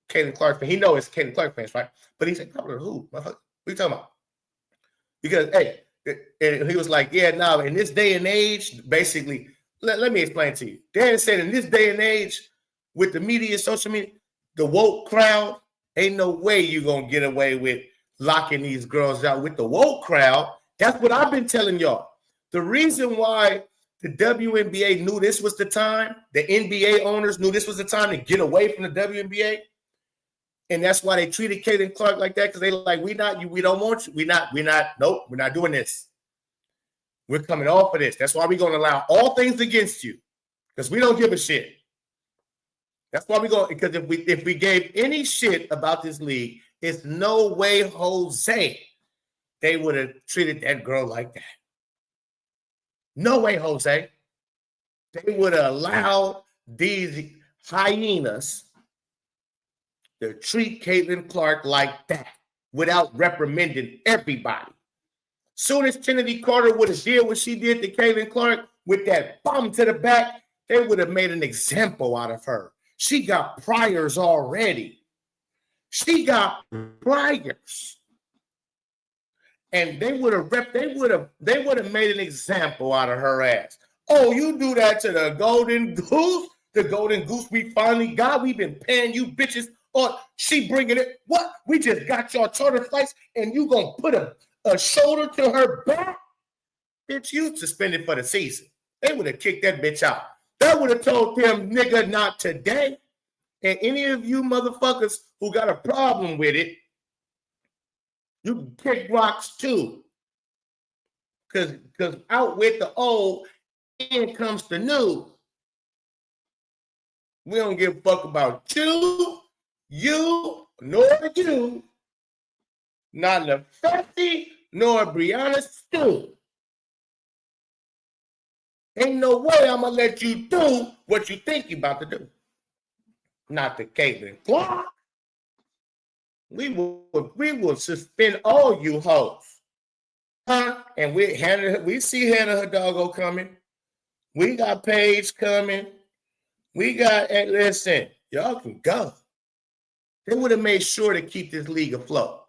Caitlin Clark fan. He knows it's Caitlin Clark fans, right? But he said popular to who, motherfucker? What are you talking about? Because and he was like, in this day and age, basically, let me explain to you. Dan said in this day and age, with the media, social media, the woke crowd, ain't no way you're gonna get away with locking these girls out with the woke crowd. That's what I've been telling y'all. The reason why the WNBA knew this was the time, the NBA owners knew this was the time to get away from the WNBA, and that's why they treated Caitlin Clark like that, because they like, we don't want you. Nope, we're not doing this. We're coming off of this. That's why we're going to allow all things against you, because we don't give a shit. That's why because if we gave any shit about this league, it's no way, Jose, they would have treated that girl like that. No way, Jose. They would have allowed these hyenas to treat Caitlin Clark like that without reprimanding everybody. Soon as Kennedy Carter would have did what she did to Caitlin Clark with that bomb to the back, they would have made an example out of her. She got priors already. She got priors. And they would have made an example out of her ass. Oh, you do that to the Golden Goose? The Golden Goose we finally got. We've been paying you bitches. Or she bringing it. What? We just got y'all charter flights and you gonna put a shoulder to her back? Bitch, you suspended for the season. They would have kicked that bitch out. They would have told them, nigga, not today. And any of you motherfuckers who got a problem with it, you can kick rocks too. Because out with the old, in comes the new. We don't give a fuck about you, nor you, not Nefetti, nor Breonna Stewart. Ain't no way I'm going to let you do what you think you're about to do. Not the Caitlin Clark. We will suspend all you hoes. And we see Hannah Hidalgo coming. We got Paige coming. We got, and listen, y'all can go. They would have made sure to keep this league afloat.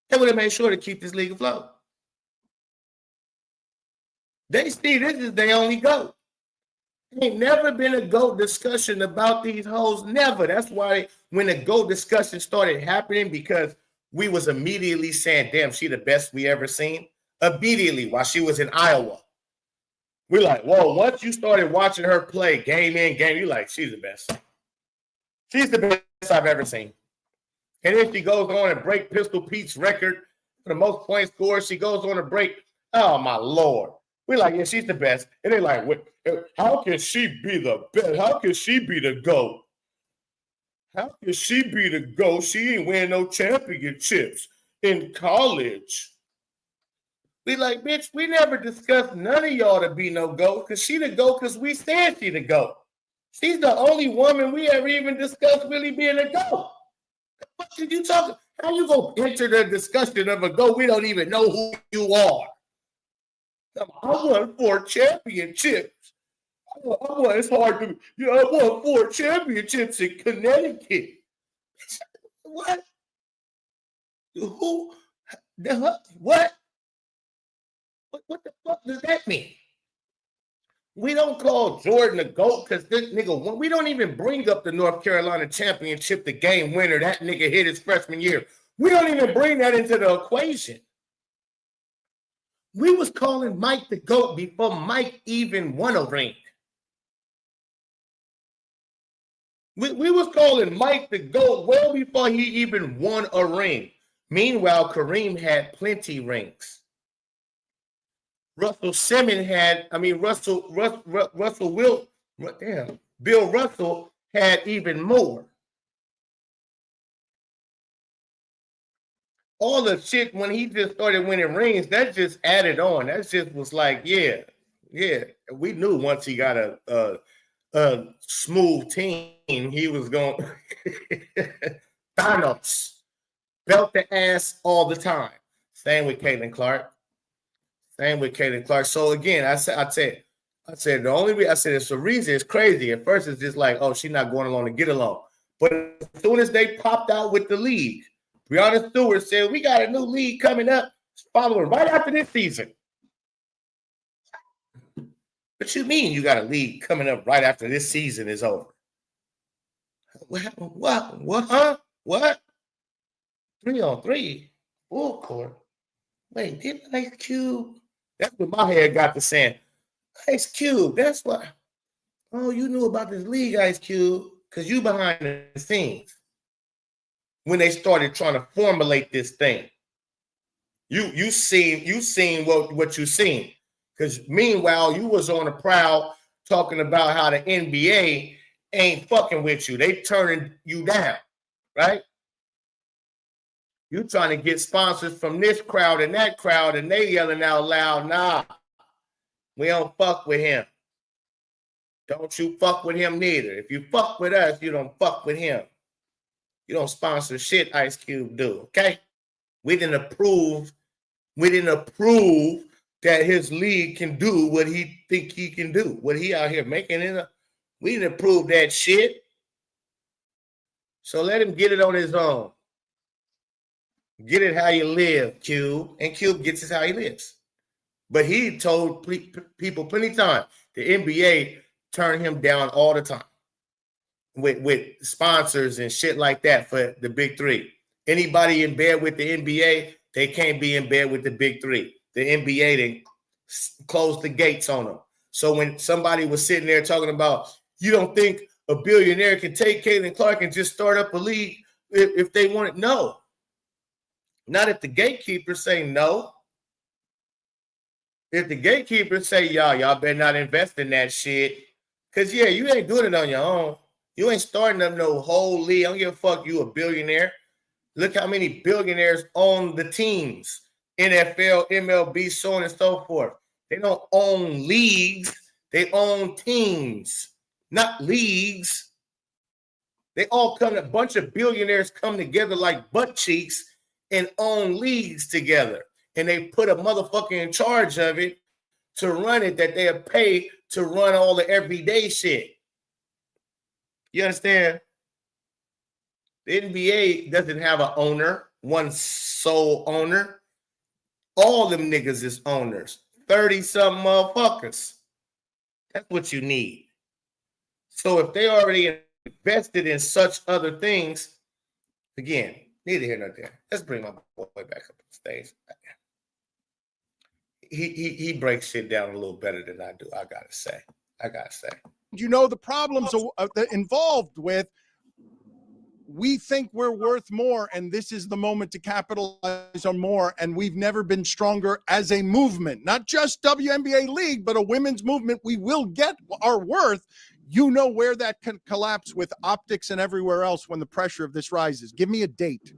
They would have made sure to keep this league afloat. They see this is their only GOAT. Ain't never been a GOAT discussion about these hoes. Never. That's why when the GOAT discussion started happening, because we was immediately saying, damn, she the best we ever seen. Immediately while she was in Iowa. We're like, whoa, once you started watching her play game in, game, you're like, she's the best. She's the best I've ever seen. And then she goes on and break Pistol Pete's record for the most points scored. She goes on to break, oh my Lord. We're like, yeah, she's the best. And they're like, what, how can she be the best? How can she be the GOAT? How can she be the GOAT? She ain't winning no championships in college. We like, bitch, we never discussed none of y'all to be no GOAT, because she the GOAT because we said she the GOAT. She's the only woman we ever even discussed really being a GOAT. What did you talk? How you gonna enter the discussion of a GOAT? We don't even know who you are. I won 4 championships. It's hard to, I won 4 championships in Connecticut. What? Who? What? What the fuck does that mean? We don't call Jordan a GOAT because this nigga won. We don't even bring up the North Carolina championship, the game winner that nigga hit his freshman year. We don't even bring that into the equation. We was calling Mike the GOAT before Mike even won a ring. We was calling Mike the GOAT well before he even won a ring. Meanwhile, Kareem had plenty rings. Bill Russell had even more. All the shit when he just started winning rings, that just added on. That just was like, yeah. We knew once he got a smooth team, he was going Thanos. Belt the ass all the time. Same with Caitlin Clark. So again, I said the only reason I said it's the reason it's crazy. At first, it's just like, oh, she's not going along to get along. But as soon as they popped out with the league, Breonna Stewart said, we got a new league coming up, following right after this season. What you mean you got a league coming up right after this season is over? What? Huh? What? 3-on-3? Full court? Wait, didn't Ice Cube? That's what my head got to saying. Ice Cube, that's why. Oh, you knew about this league, Ice Cube, because you behind the scenes. When they started trying to formulate this thing. You seen what you seen. Because meanwhile, you was on the prowl talking about how the NBA ain't fucking with you. They turning you down, right? You trying to get sponsors from this crowd and that crowd, and they yelling out loud, nah, we don't fuck with him. Don't you fuck with him neither. If you fuck with us, you don't fuck with him. You don't sponsor shit Ice Cube do, okay? We didn't approve that his league can do what he think he can do. What he out here making it up. We didn't approve that shit. So let him get it on his own. Get it how you live, Cube. And Cube gets it how he lives. But he told people plenty of times the NBA turned him down all the time with sponsors and shit like that for the big three. Anybody in bed with the NBA, they can't be in bed with the big three. The NBA, they closed the gates on them. So when somebody was sitting there talking about, you don't think a billionaire can take Caitlin Clark and just start up a league if they want it? No. Not if the gatekeepers say no. If the gatekeepers say, y'all better not invest in that shit. Because, yeah, you ain't doing it on your own. You ain't starting up no whole league. I don't give a fuck you a billionaire. Look how many billionaires own the teams. NFL, MLB, so on and so forth. They don't own leagues. They own teams, not leagues. They all come, a bunch of billionaires come together like butt cheeks and own leagues together. And they put a motherfucker in charge of it to run it that they are paid to run all the everyday shit. You understand? The NBA doesn't have an owner, one sole owner. All them niggas is owners. 30-something motherfuckers. That's what you need. So if they already invested in such other things, again, neither here nor there. Let's bring my boy back up on stage. He breaks shit down a little better than I do, I gotta say. You know, the problems involved with, we think we're worth more, and this is the moment to capitalize on more, and we've never been stronger as a movement. Not just WNBA League, but a women's movement. We will get our worth. You know where that can collapse with optics and everywhere else when the pressure of this rises. Give me a date.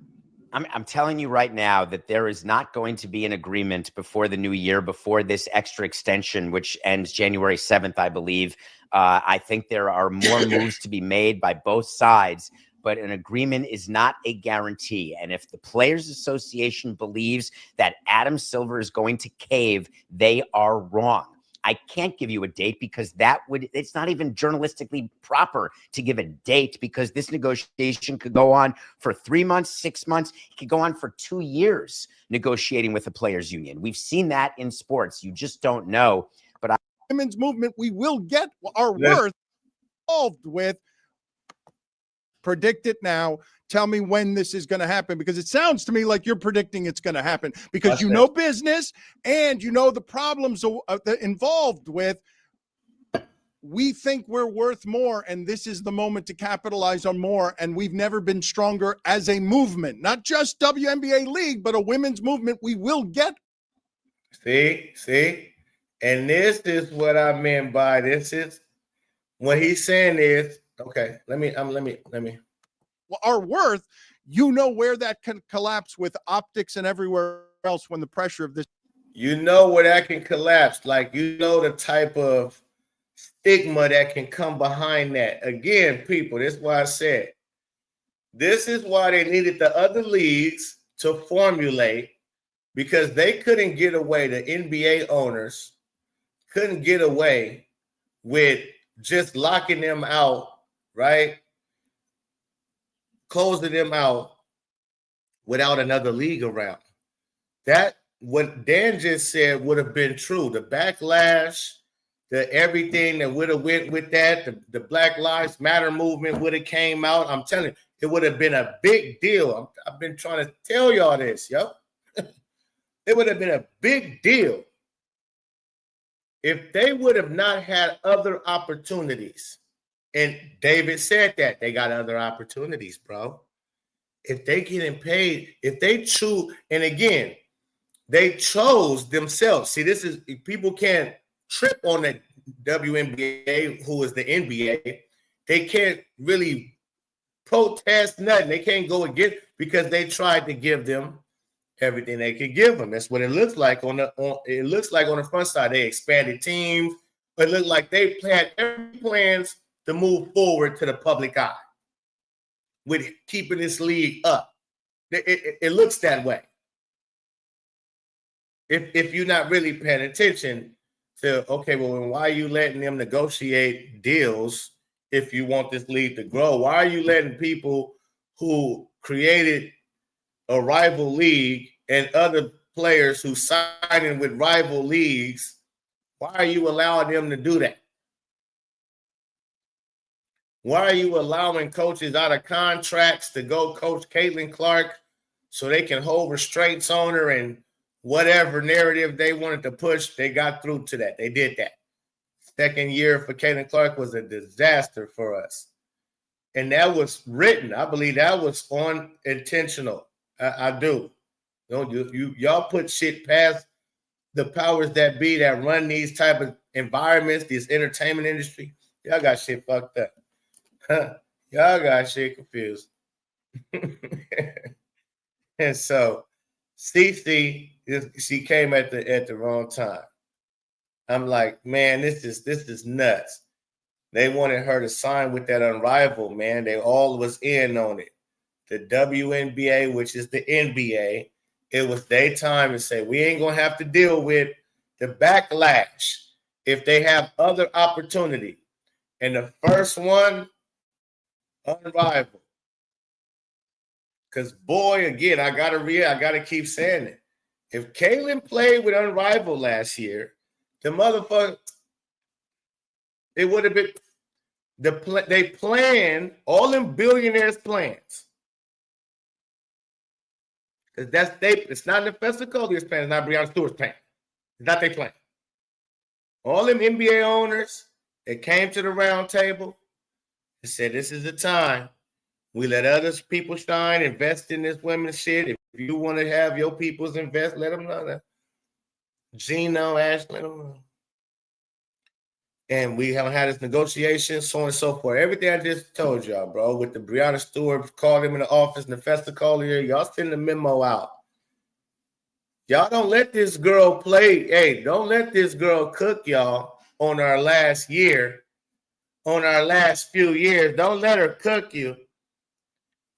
I'm telling you right now that there is not going to be an agreement before the new year, before this extra extension, which ends January 7th, I believe. I think there are more moves to be made by both sides, but an agreement is not a guarantee. And if the Players Association believes that Adam Silver is going to cave, they are wrong. I can't give you a date because it's not even journalistically proper to give a date, because this negotiation could go on for 3 months, 6 months. It could go on for 2 years negotiating with the players union. We've seen that in sports. You just don't know. But women's movement, we will get our worth involved with. Predict it now. Tell me when this is going to happen, because it sounds to me like you're predicting it's going to happen, because you know business and you know the problems involved with. We think we're worth more, and this is the moment to capitalize on more, and we've never been stronger as a movement. Not just WNBA League, but a women's movement. We will get. See? And this is what I meant by this is what he's saying is, okay, let me. Our worth, you know where that can collapse with optics and everywhere else when the pressure of this. You know where that can collapse. Like, you know the type of stigma that can come behind that. Again, people, this is why I said, this is why they needed the other leagues to formulate, because they couldn't get away, the NBA owners couldn't get away with just locking them out, right? Closing them out without another league around. That, what Dan just said, would have been true. The backlash, the everything that would have went with that, the Black Lives Matter movement would have came out. I'm telling you, it would have been a big deal. I've been trying to tell y'all this, yo. It would have been a big deal if they would have not had other opportunities. And David said that they got other opportunities, bro. If they getting paid, if they choose, and again, they chose themselves. See, this is, people can't trip on the WNBA, who is the NBA. They can't really protest nothing. They can't go against, because they tried to give them everything they could give them. That's what it looks like on the front side. They expanded teams. It looked like they had every plans to move forward to the public eye with keeping this league up. It looks that way. If you're not really paying attention to, okay, well, why are you letting them negotiate deals if you want this league to grow? Why are you letting people who created a rival league and other players who sign in with rival leagues, why are you allowing them to do that? Why are you allowing coaches out of contracts to go coach Caitlin Clark so they can hold restraints on her, and whatever narrative they wanted to push, they got through to that. They did that. Second year for Caitlin Clark was a disaster for us. And that was written. I believe that was intentional. I do. Y'all put shit past the powers that be that run these type of environments, this entertainment industry. Y'all got shit fucked up. Y'all got shit confused. And so CC, she came at the wrong time. I'm like, man, this is nuts. They wanted her to sign with that Unrivaled, man. They all was in on it. the WNBA, which is the NBA, it was their time to say, we ain't going to have to deal with the backlash if they have other opportunity. And the first one, unrivaled. Because, boy, again, I gotta keep saying it. If Kaylin played with Unrivaled last year, the motherfucker, it would have been they planned all them billionaires' plans. Because it's not Nefessa Colier's plan, it's not Breonna Stewart's plan. It's not their plan. All them NBA owners that came to the round table and said, this is the time. We let other people shine, invest in this women's shit. If you want to have your peoples invest, let them know that. Gino, Ash, let them know. And we haven't had this negotiation, so on and so forth. Everything I just told y'all, bro, with the Breonna Stewart, called him in the office, Nefessa Collier, y'all send the memo out. Y'all don't let this girl play. Hey, don't let this girl cook y'all on our last year, on our last few years. Don't let her cook you.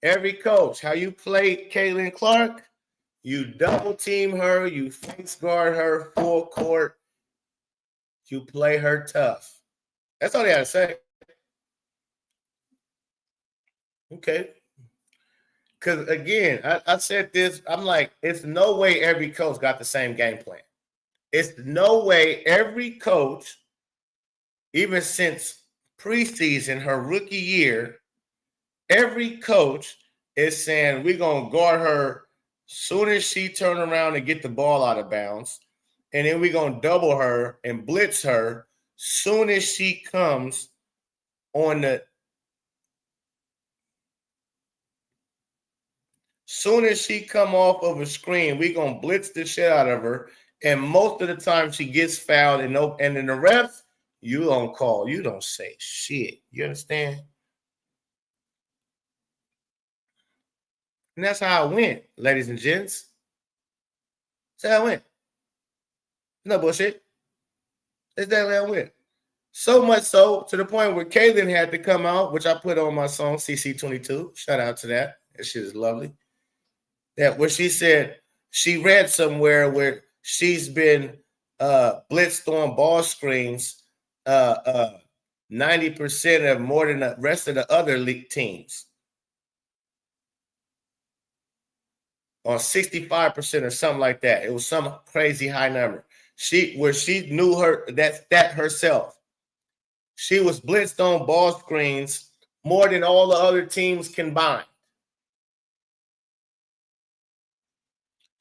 Every coach, how you play Caitlin Clark, you double team her, you face guard her full court, you play her tough. That's all they gotta say. Okay. Because again, I said this, I'm like, it's no way every coach got the same game plan. It's no way every coach, even since preseason, her rookie year, every coach is saying we're going to guard her soon as she turn around and get the ball out of bounds. And then we're going to double her and blitz her soon as she comes on the soon as she come off of a screen, we're going to blitz the shit out of her. And most of the time she gets fouled. And in the refs, you don't call. You don't say shit. You understand? And that's how it went, ladies and gents. That's how it went. No bullshit. That's exactly how it went. So much so to the point where Kaylin had to come out, which I put on my song CC22. Shout out to that. That shit is lovely. That where she said she read somewhere where she's been blitzed on ball screens 90% of more than the rest of the other league teams. Or 65% or something like that. It was some crazy high number. She knew that herself. She was blitzed on ball screens more than all the other teams combined.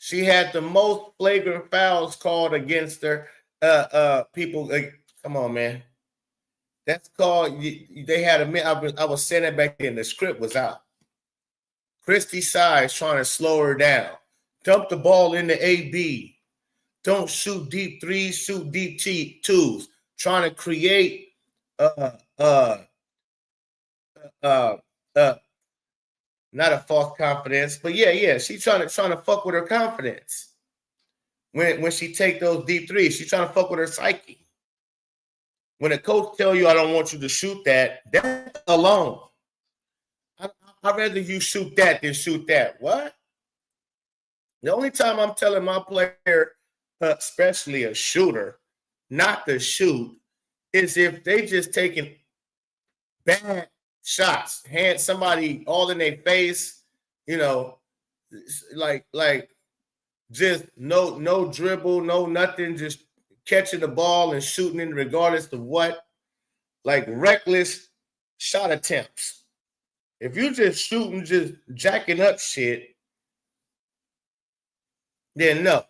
She had the most flagrant fouls called against her. People, come on, man. That's called. They had I was saying that back then. The script was out. Christy Size trying to slow her down. Dump the ball into AB. Don't shoot deep threes, shoot deep twos. Trying to create not a false confidence, but yeah. She's trying to fuck with her confidence. When she take those deep threes, she's trying to fuck with her psyche. When a coach tell you, I don't want you to shoot that alone. I'd rather you shoot that than shoot that. What? The only time I'm telling my player, especially a shooter, not to shoot, is if they just taking bad shots, hand somebody all in their face, like just no dribble, no nothing, just catching the ball and shooting it regardless of what, like reckless shot attempts. If you just shooting, just jacking up shit, then no.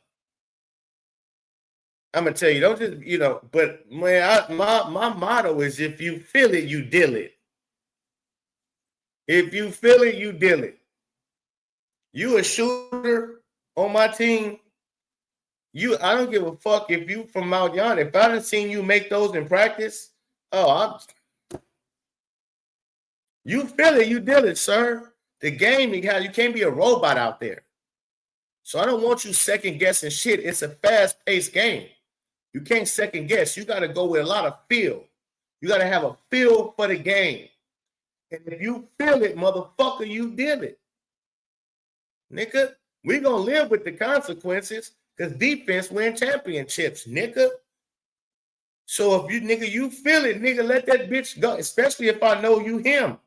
I'm gonna tell you, don't just, but man, my motto is if you feel it, you deal it. If you feel it, you deal it. You a shooter on my team, I don't give a fuck if you from Mount Yon. If I done seen you make those in practice, you feel it, you deal it, sir. The game, you can't be a robot out there. So I don't want you second guessing shit. It's a fast-paced game. You can't second guess. You got to go with a lot of feel. You got to have a feel for the game. And if you feel it, motherfucker, you deal it. nigga. We gonna live with the consequences because defense win championships, nigga. So if you feel it, nigga, let that bitch go. Especially if I know you him.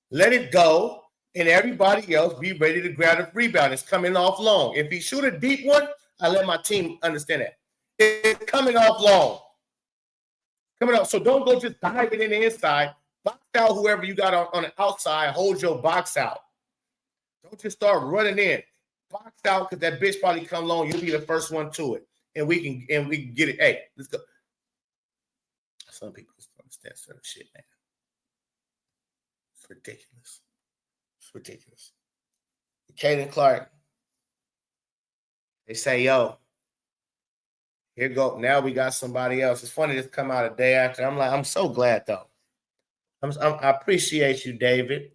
Let it go, and everybody else be ready to grab a rebound. It's coming off long. If he shoot a deep one, I let my team understand that. It's coming off long. Coming off. So don't go just diving in the inside. Box out whoever you got on the outside. Hold your box out. Don't just start running in. Box out because that bitch probably come long. You'll be the first one to it. And we can get it. Hey, let's go. Some people just don't understand certain shit, man. It's ridiculous. It's ridiculous. Caden Clark. They say, yo, here go. Now we got somebody else. It's funny this come out a day after. I'm like, I'm so glad though. I appreciate you, David,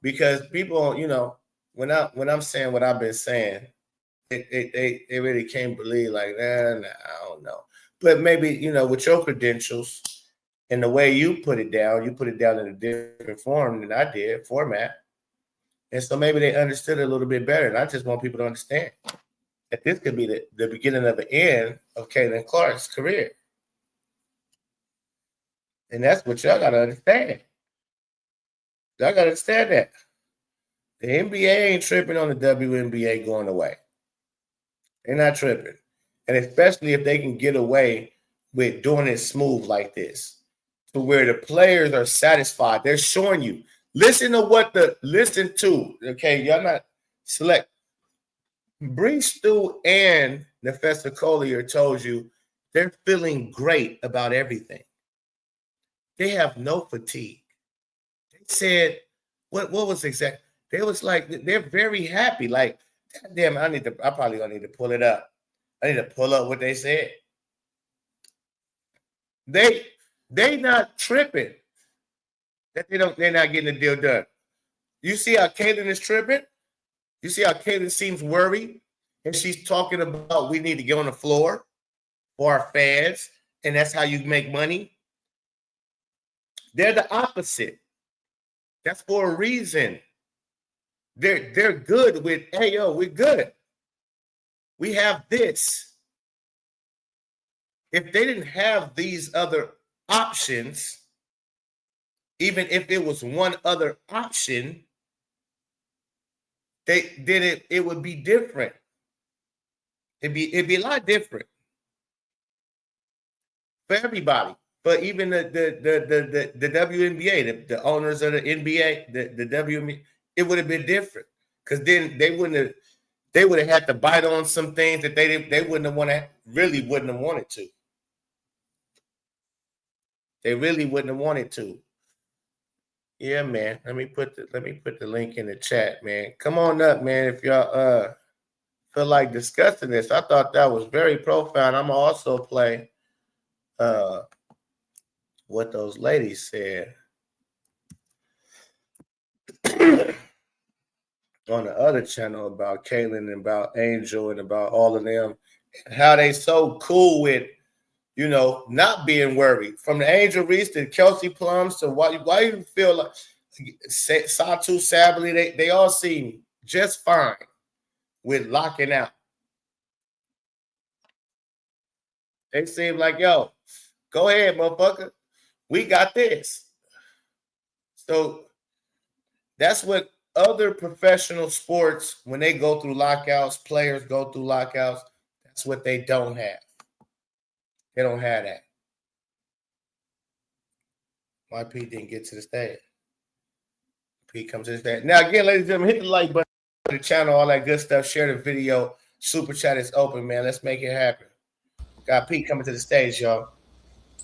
because people, you know, when I'm saying what I've been saying, they really can't believe like that. Nah, I don't know, but maybe you know with your credentials and the way you put it down in a different form than I did format, and so maybe they understood it a little bit better. And I just want people to understand that this could be the beginning of the end of Caitlin Clark's career. And that's what y'all got to understand. Y'all got to understand that. The NBA ain't tripping on the WNBA going away. They're not tripping. And especially if they can get away with doing it smooth like this, to where the players are satisfied. They're showing you. Listen to. Okay, y'all not select. Bree Stu and Nefessa Collier told you they're feeling great about everything. They have no fatigue. They said, what was exact? They was like, they're very happy. Like, damn, I probably gonna need to pull it up. I need to pull up what they said. They not tripping that they're not getting the deal done. You see how Caitlin is tripping? You see how Caitlin seems worried? And she's talking about we need to get on the floor for our fans, and that's how you make money. They're the opposite. That's for a reason. They're good with, hey, yo, we're good. We have this. If they didn't have these other options, even if it was one other option, it would be different. It'd be a lot different for everybody. But even the WNBA, the owners of the NBA, the WNBA, it would have been different because then they would have had to bite on some things that they wouldn't have wanted to. They really wouldn't have wanted to. Yeah, man. Let me put the link in the chat, man. Come on up, man. If y'all feel like discussing this, I thought that was very profound. I'm gonna also play what those ladies said on the other channel about Caitlin and about Angel and about all of them, and how they so cool with, you know, not being worried. From the Angel Reese to Kelsey Plums to why you feel like Satu Sabally, they all seem just fine with locking out. They seem like, yo, go ahead, motherfucker. We got this. So that's what other professional sports, when they go through lockouts, players go through lockouts, that's what they don't have. They don't have that. Why Pete didn't get to the stage? Pete comes to the stage. Now, again, ladies and gentlemen, hit the like button for the channel, all that good stuff. Share the video. Super chat is open, man. Let's make it happen. Got Pete coming to the stage, y'all.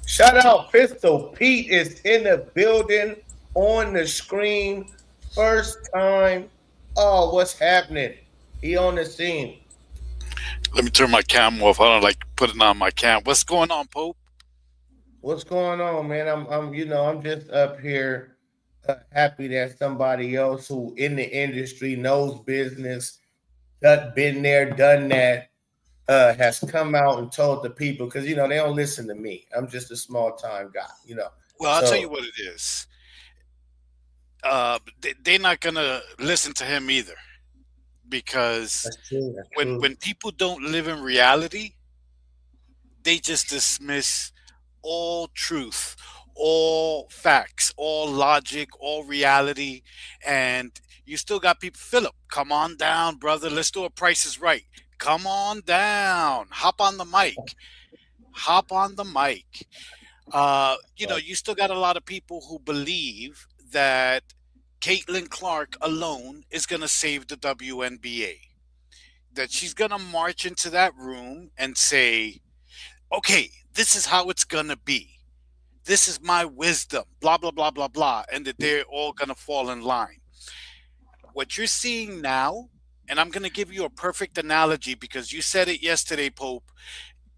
Shout out Pistol. Pete is in the building on the screen. First time. Oh, what's happening? He on the scene. Let me turn my cam off. I don't like putting on my cam. What's going on, Pope? What's going on, man? I'm just up here happy that somebody else who in the industry knows business, that been there, done that, has come out and told the people, because they don't listen to me. I'm just a small time guy, Well, I'll tell you what it is. They're not gonna listen to him either. because That's true. That's when true. people don't live in reality, they just dismiss all truth, all facts, all logic, all reality, and you still got people. Philip, come on down, brother. Let's do a Price is Right. Come on down. Hop on the mic. Hop on the mic. You still got a lot of people who believe that Caitlin Clark alone is going to save the WNBA. That she's going to march into that room and say, okay, this is how it's going to be. This is my wisdom, blah, blah, blah, blah, blah. And that they're all going to fall in line. What you're seeing now, and I'm going to give you a perfect analogy because you said it yesterday, Pope.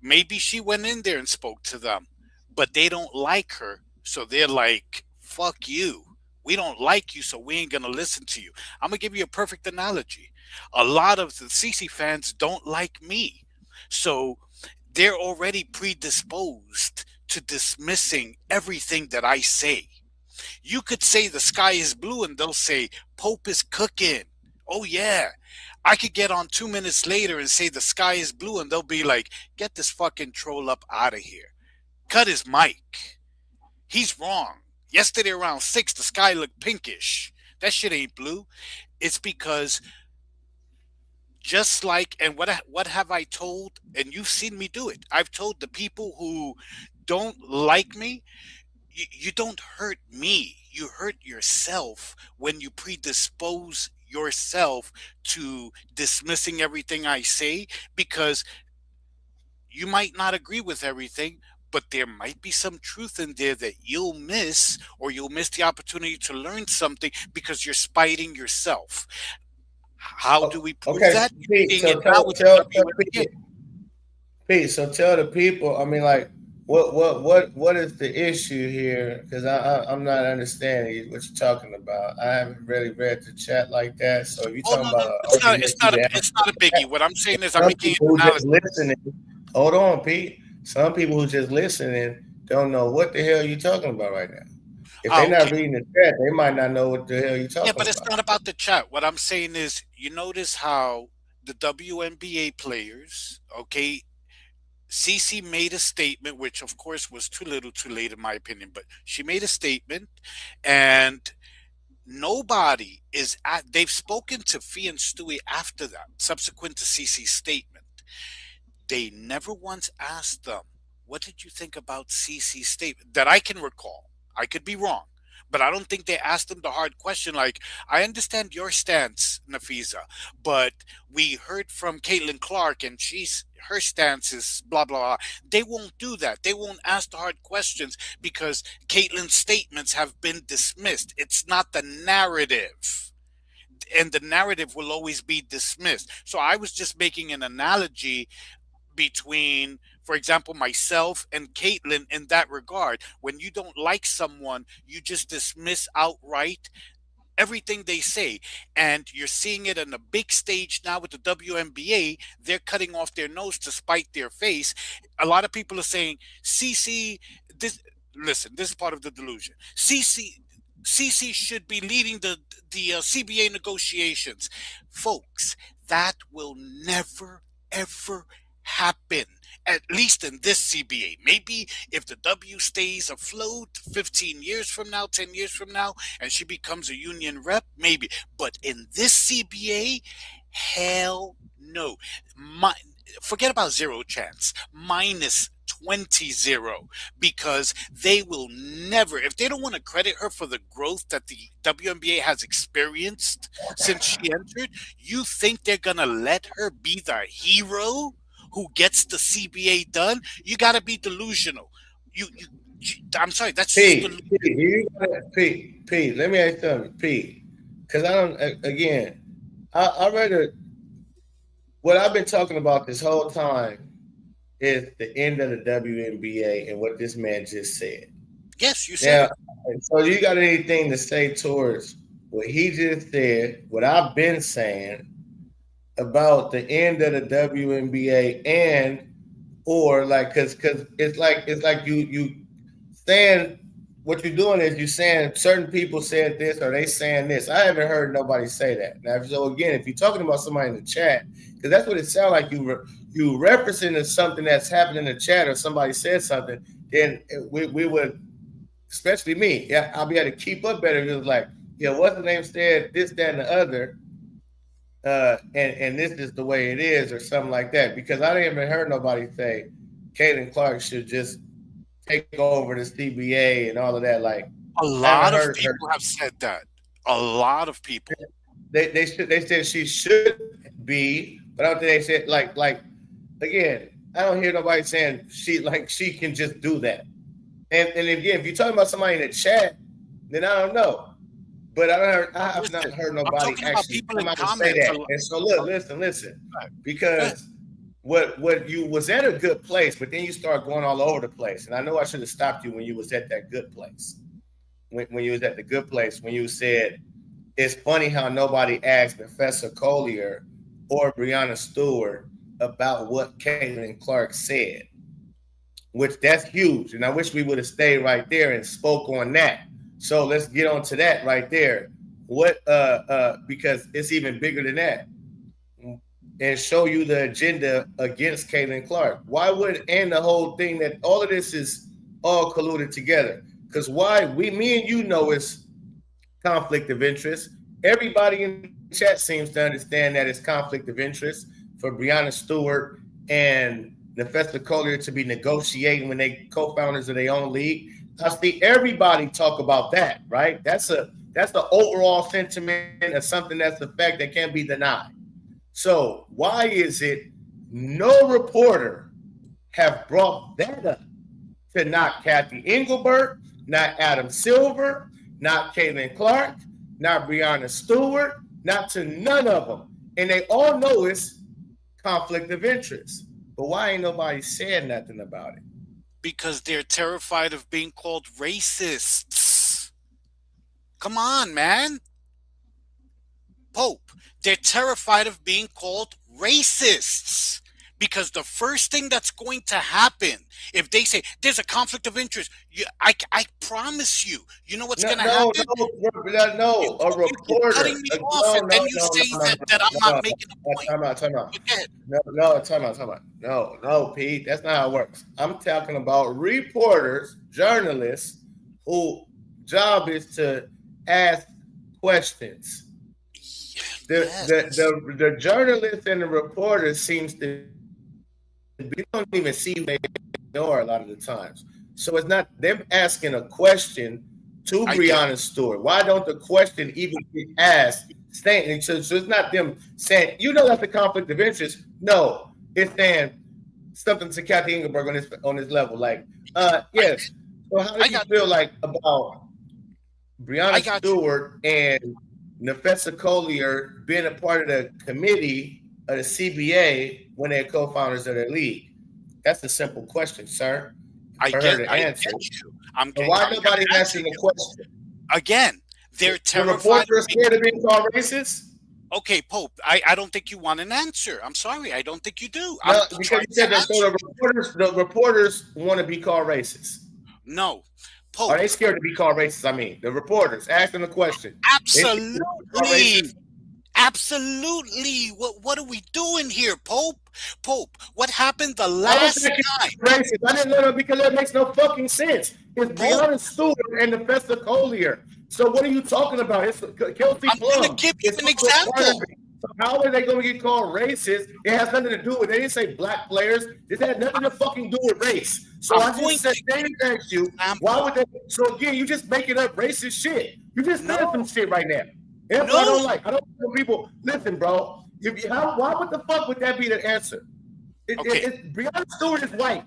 Maybe she went in there and spoke to them, but they don't like her. So they're like, fuck you. We don't like you, so we ain't going to listen to you. I'm going to give you a perfect analogy. A lot of the CC fans don't like me. So they're already predisposed to dismissing everything that I say. You could say the sky is blue and they'll say Pope is cooking. Oh yeah. I could get on 2 minutes later and say the sky is blue and they'll be like, get this fucking troll up out of here. Cut his mic. He's wrong. Yesterday around 6, the sky looked pinkish. That shit ain't blue. It's because just like, and what have I told, and you've seen me do it. I've told the people who don't like me, you don't hurt me. You hurt yourself when you predispose yourself to dismissing everything I say, because you might not agree with everything, but there might be some truth in there that you'll miss, or you'll miss the opportunity to learn something because you're spiting yourself. How do we prove that? Pete, so tell the people. I mean, like, what is the issue here? Because I'm not understanding what you're talking about. I haven't really read the chat like that. So if you're talking about, it's not a biggie. What I'm saying is, I'm making just listening. Hold on, Pete. Some people who just listening don't know what the hell you're talking about right now. If they're not reading the chat, they might not know what the hell you're talking about. Yeah, but it's not about the chat. What I'm saying is, you notice how the WNBA players, okay, Cece made a statement, which of course was too little too late in my opinion, but she made a statement, and nobody is they've spoken to Fee and Stewie after that, subsequent to Cece's statement. They never once asked them, what did you think about Cece's statement? That I can recall. I could be wrong, but I don't think they asked them the hard question like, I understand your stance, Nafisa, but we heard from Caitlin Clark and her stance is blah, blah, blah. They won't do that. They won't ask the hard questions because Caitlin's statements have been dismissed. It's not the narrative. And the narrative will always be dismissed. So I was just making an analogy between, for example, myself and Caitlin in that regard. When you don't like someone, you just dismiss outright everything they say. And you're seeing it on a big stage now with the WNBA. They're cutting off their nose to spite their face. A lot of people are saying, CC, this is part of the delusion. CC should be leading the CBA negotiations. Folks, that will never, ever happen, at least in this CBA. Maybe if the W stays afloat 15 years from now, 10 years from now, and she becomes a union rep, maybe. But in this CBA, hell no. Forget about zero chance. Minus 20-0, because they will never, if they don't want to credit her for the growth that the WNBA has experienced since she entered, you think they're going to let her be the hero who gets the CBA done? You got to be delusional. I'm sorry, that's Pete, just delusional. Pete, let me ask you something, Pete, because I read it. What I've been talking about this whole time is the end of the WNBA and what this man just said. Yes, you said it. So you got anything to say towards what he just said, what I've been saying about the end of the WNBA, and or like, because it's like you stand what you're doing is you're saying certain people said this or they saying this. I haven't heard nobody say that. Now, so again, if you're talking about somebody in the chat, because that's what it sounds like you referencing something that's happened in the chat or somebody said something, then we would, especially me, yeah, I'll be able to keep up better. It was like, yeah, what's the name said this, that, and the other, and this is the way it is or something like that. Because I didn't even heard nobody say Caitlin Clark should just take over the CBA and all of that. Like a lot of people have said that. A lot of people. They said she should be, but I don't think they said like again. I don't hear nobody saying she can just do that. And again, if you're talking about somebody in the chat, then I don't know. But I have not heard nobody actually come out and say that. And so look, listen, because what you was at a good place, but then you start going all over the place. And I know I should have stopped you when you was at that good place. When you was at the good place, when you said, it's funny how nobody asked Professor Collier or Breonna Stewart about what Caitlin Clark said, which that's huge. And I wish we would have stayed right there and spoke on that. So let's get on to that right there. What because it's even bigger than that. And show you the agenda against Caitlin Clark. Why would, and the whole thing that all of this is all colluded together. Because me and you know it's conflict of interest. Everybody in the chat seems to understand that it's conflict of interest for Breonna Stewart and Professor Collier to be negotiating when they co-founders of their own league. I see everybody talk about that, right? That's the overall sentiment of something that's a fact that can't be denied. So why is it no reporter have brought that up to not Kathy Engelbert, not Adam Silver, not Caitlin Clark, not Breonna Stewart, not to none of them? And they all know it's conflict of interest. But why ain't nobody saying nothing about it? Because they're terrified of being called racists. Come on, man. Pope, they're terrified of being called racists. Because the first thing that's going to happen, if they say there's a conflict of interest, I promise you, you know what's going to happen? No, a reporter. Cutting me off, and then you say that I'm not making a point. Time out. No, Pete, that's not how it works. I'm talking about reporters, journalists, whose job is to ask questions. The journalists and the reporters seems to we don't even see who they are a lot of the times. So it's not them asking a question to Breonna Stewart. Why don't the question even get asked? So it's not them saying, you know, that's a conflict of interest. No, it's saying something to Kathy Engelberg on this level. Like, yes. So how do you feel like about Breonna Stewart and Nefessa Collier being a part of the committee of the CBA when they're co-founders of their league? That's a simple question, sir. I get you. Why nobody asking the question? Again, they're terrified. The reporters are scared of being called racist? Okay, Pope, I don't think you want an answer. I'm sorry, I don't think you do. No, because you said that the reporters want to be called racist. No. Pope. Are they scared to be called racist? I mean, the reporters asking the question. Absolutely. Absolutely. What are we doing here, Pope? Pope, what happened the last time? Racist. I didn't know that because that makes no fucking sense. It's Breonna Stewart and Nefessa Collier. So what are you talking about? It's Kelsey I'm going to give you an example. So how are they going to get called racist? It has nothing to do with, they didn't say black players. This had nothing to fucking do with race. So I just said, David asked you, why would they? So again, you just making up racist shit. You just said some shit right now. That's what I don't like. I don't want people, listen, bro. Why would the fuck would that be the answer? Breonna Stewart is white.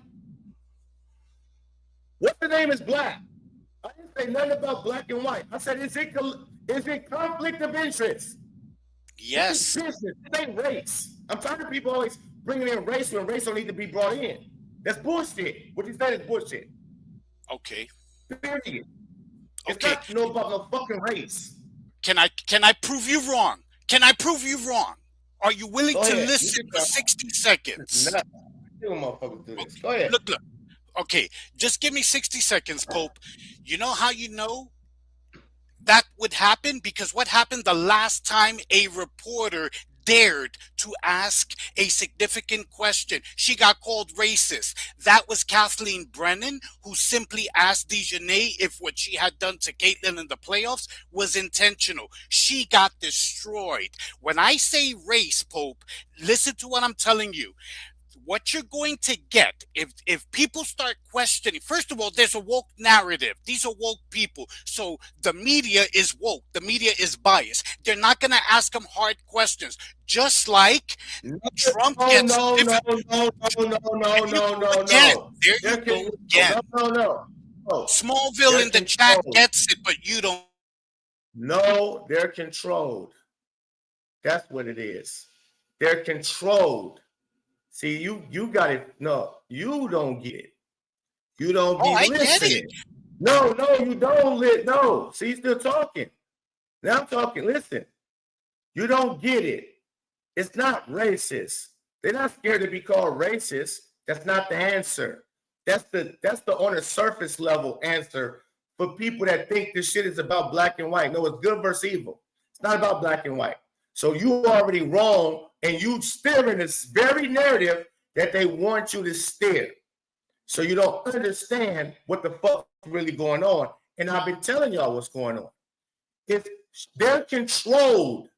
What's the name is black? I didn't say nothing about black and white. I said, is it conflict of interest? Yes. It's business. It ain't race. I'm tired of people always bringing in race when race don't need to be brought in. That's bullshit. What you said is bullshit. Okay. Period. It's not about no fucking race. Can I prove you wrong? Can I prove you wrong? Are you willing to listen for 60 seconds? You motherfuckers do this. Go ahead. Look. Okay, just give me 60 seconds, Pope. You know how you know that would happen? Because what happened the last time a reporter dared to ask a significant question? She got called racist. That was Kathleen Brennan, who simply asked Dejanay if what she had done to Caitlyn in the playoffs was intentional. She got destroyed. When I say race, Pope, listen to what I'm telling you. What you're going to get if people start questioning, first of all, there's a woke narrative. These are woke people. So the media is woke. The media is biased. They're not going to ask them hard questions. Just like Trump gets different. No. There you go again. No. Smallville in the chat gets it, but you don't. No, they're controlled. That's what it is. They're controlled. See, you got it. No, you don't get it. You don't be listening. No, you don't. No, see, still talking. Now I'm talking. Listen, you don't get it. It's not racist. They're not scared to be called racist. That's not the answer. That's the on a surface level answer for people that think this shit is about black and white. No, it's good versus evil. It's not about black and white. So you already wrong, and you steer in this very narrative that they want you to steer. So you don't understand what the fuck is really going on. And I've been telling y'all what's going on. If they're controlled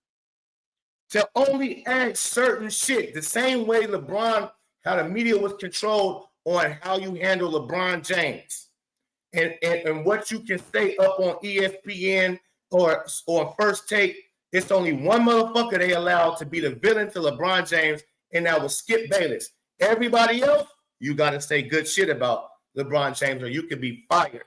to only ask certain shit, the same way LeBron, how the media was controlled on how you handle LeBron James and what you can say up on ESPN or First Take. It's only one motherfucker they allowed to be the villain to LeBron James, and that was Skip Bayless. Everybody else, you got to say good shit about LeBron James or you could be fired.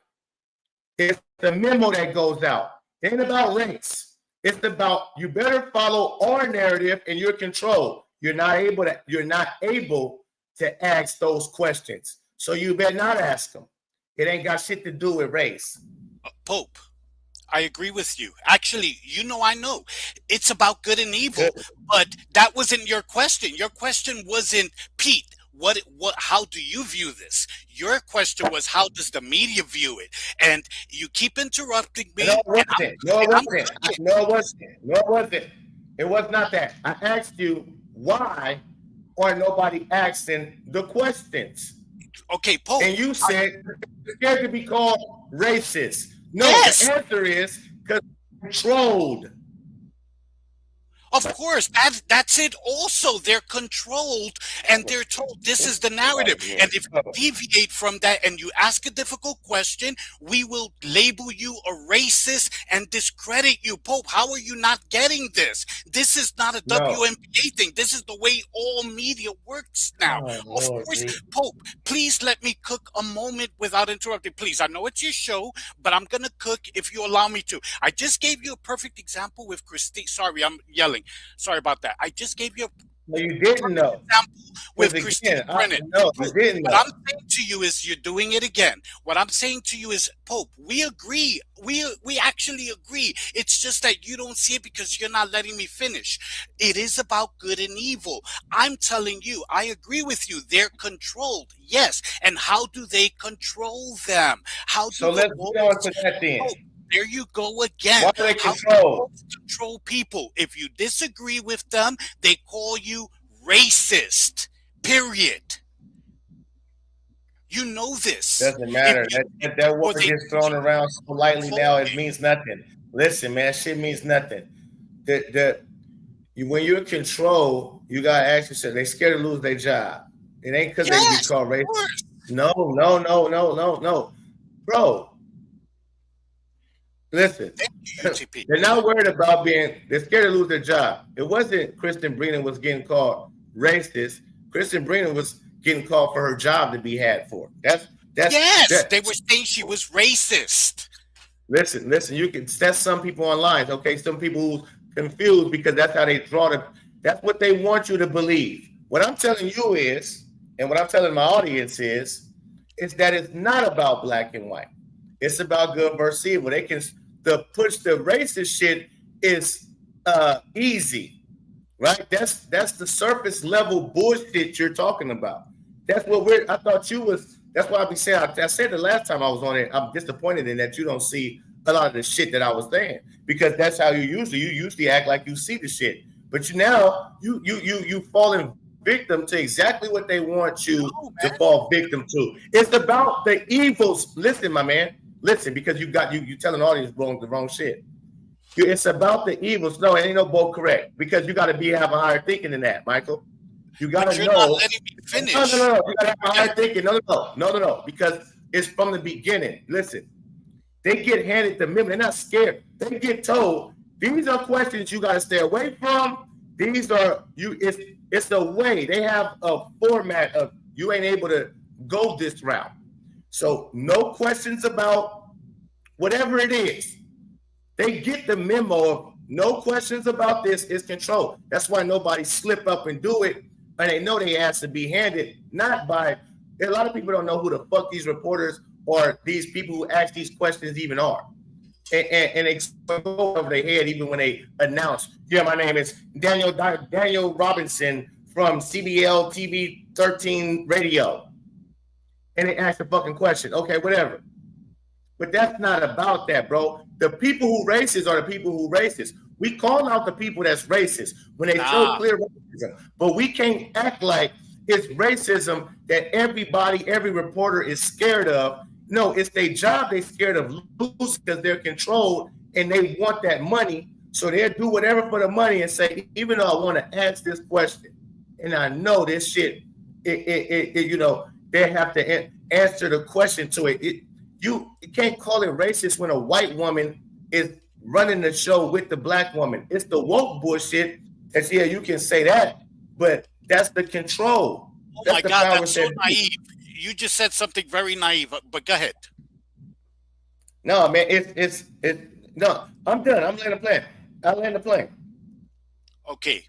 It's the memo that goes out. It ain't about race. It's about you better follow our narrative and you're controlled. You're not able to ask those questions. So you better not ask them. It ain't got shit to do with race. Pope, I agree with you. Actually, I know. It's about good and evil. But that wasn't your question. Your question wasn't, Pete, how do you view this? Your question was, how does the media view it? And you keep interrupting me. No, it wasn't. It was not that. I asked you why are nobody asking the questions. Okay, Pope. And you said you're scared to be called racist. No, yes. The answer is because controlled. Of course, that's it also. They're controlled and they're told this is the narrative. And if you deviate from that and you ask a difficult question, we will label you a racist and discredit you. Pope, how are you not getting this? This is not a WNBA thing. This is the way all media works now. Of course, Pope, please let me cook a moment without interrupting. Please, I know it's your show, but I'm going to cook if you allow me to. I just gave you a perfect example with Christine. Sorry, I'm yelling. Sorry about that. I just gave you No, you didn't know. With Christine Brennan. No, you didn't know. What I'm saying to you is you're doing it again. What I'm saying to you is, Pope, we agree. We actually agree. It's just that you don't see it because you're not letting me finish. It is about good and evil. I'm telling you, I agree with you. They're controlled. Yes. And how do they control them? So let's go on to that then. There you go again. Why do they control? Control people. If you disagree with them, they call you racist. Period. You know this. Doesn't matter. That word gets thrown around so lightly now, it means nothing. Listen, man, shit means nothing. When you're in control, you gotta ask yourself, they scared to lose their job. It ain't because they be called racist. No. Bro. Listen, they're not worried about they're scared to lose their job. It wasn't Kristen Brennan was getting called racist. Kristen Brennan was getting called for her job to be had for. They were saying she was racist. Listen, you can test some people online. Okay, some people who's confused because that's how they that's what they want you to believe. What I'm telling you is, and what I'm telling my audience is that it's not about black and white. It's about good versus evil. They can push the racist shit is easy, right? That's the surface level bullshit you're talking about. That's what we're. I thought you was. That's why I be saying. I said the last time I was on it. I'm disappointed in that you don't see a lot of the shit that I was saying, because that's how you usually act like you see the shit. But you falling victim to exactly what they want you to fall victim to. It's about the evils. Listen, my man. Listen, because you telling the audience the wrong shit. It's about the evils. No, it ain't no both correct, because you got to have a higher thinking than that, Michael. You got to know. Not letting me finish. No. You got to have a higher thinking. No. Because it's from the beginning. Listen, they get handed the memo. They're not scared. They get told, these are questions you got to stay away from. These are you. It's the way. They have a format of you ain't able to go this route. So no questions about whatever it is. They get the memo of no questions about this is control. That's why nobody slip up and do it. And they know they asked to be handed, not by, a lot of people don't know who the fuck these reporters or these people who ask these questions even are. And they go over their head even when they announce, yeah, my name is Daniel Robinson from CBL TV 13 radio. And they ask the fucking question. Okay, whatever. But that's not about that, bro. The people who racist are the people who racist. We call out the people that's racist when they show clear racism. But we can't act like it's racism that every reporter is scared of. No, it's their job they're scared of losing because they're controlled and they want that money. So they'll do whatever for the money and say, even though I want to ask this question, and I know this shit, they have to answer the question to it. You can't call it racist when a white woman is running the show with the black woman. It's the woke bullshit. And yeah, you can say that, but that's the control. Oh my God, that's so naive. You just said something very naive, but go ahead. No, man, no, I'm done. I'm letting the plane. I'll land the plane. Okay.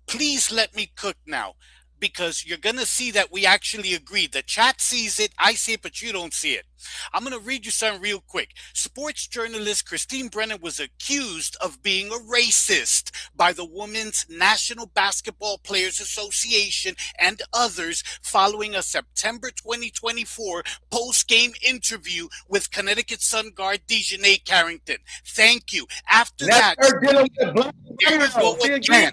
Please let me cook now, because you're going to see that we actually agree. The chat sees it, I see it, but you don't see it. I'm going to read you something real quick. Sports journalist Christine Brennan was accused of being a racist by the Women's National Basketball Players Association and others following a September 2024 post-game interview with Connecticut Sun guard Dejanay Carrington. Thank you. After that, there you go again.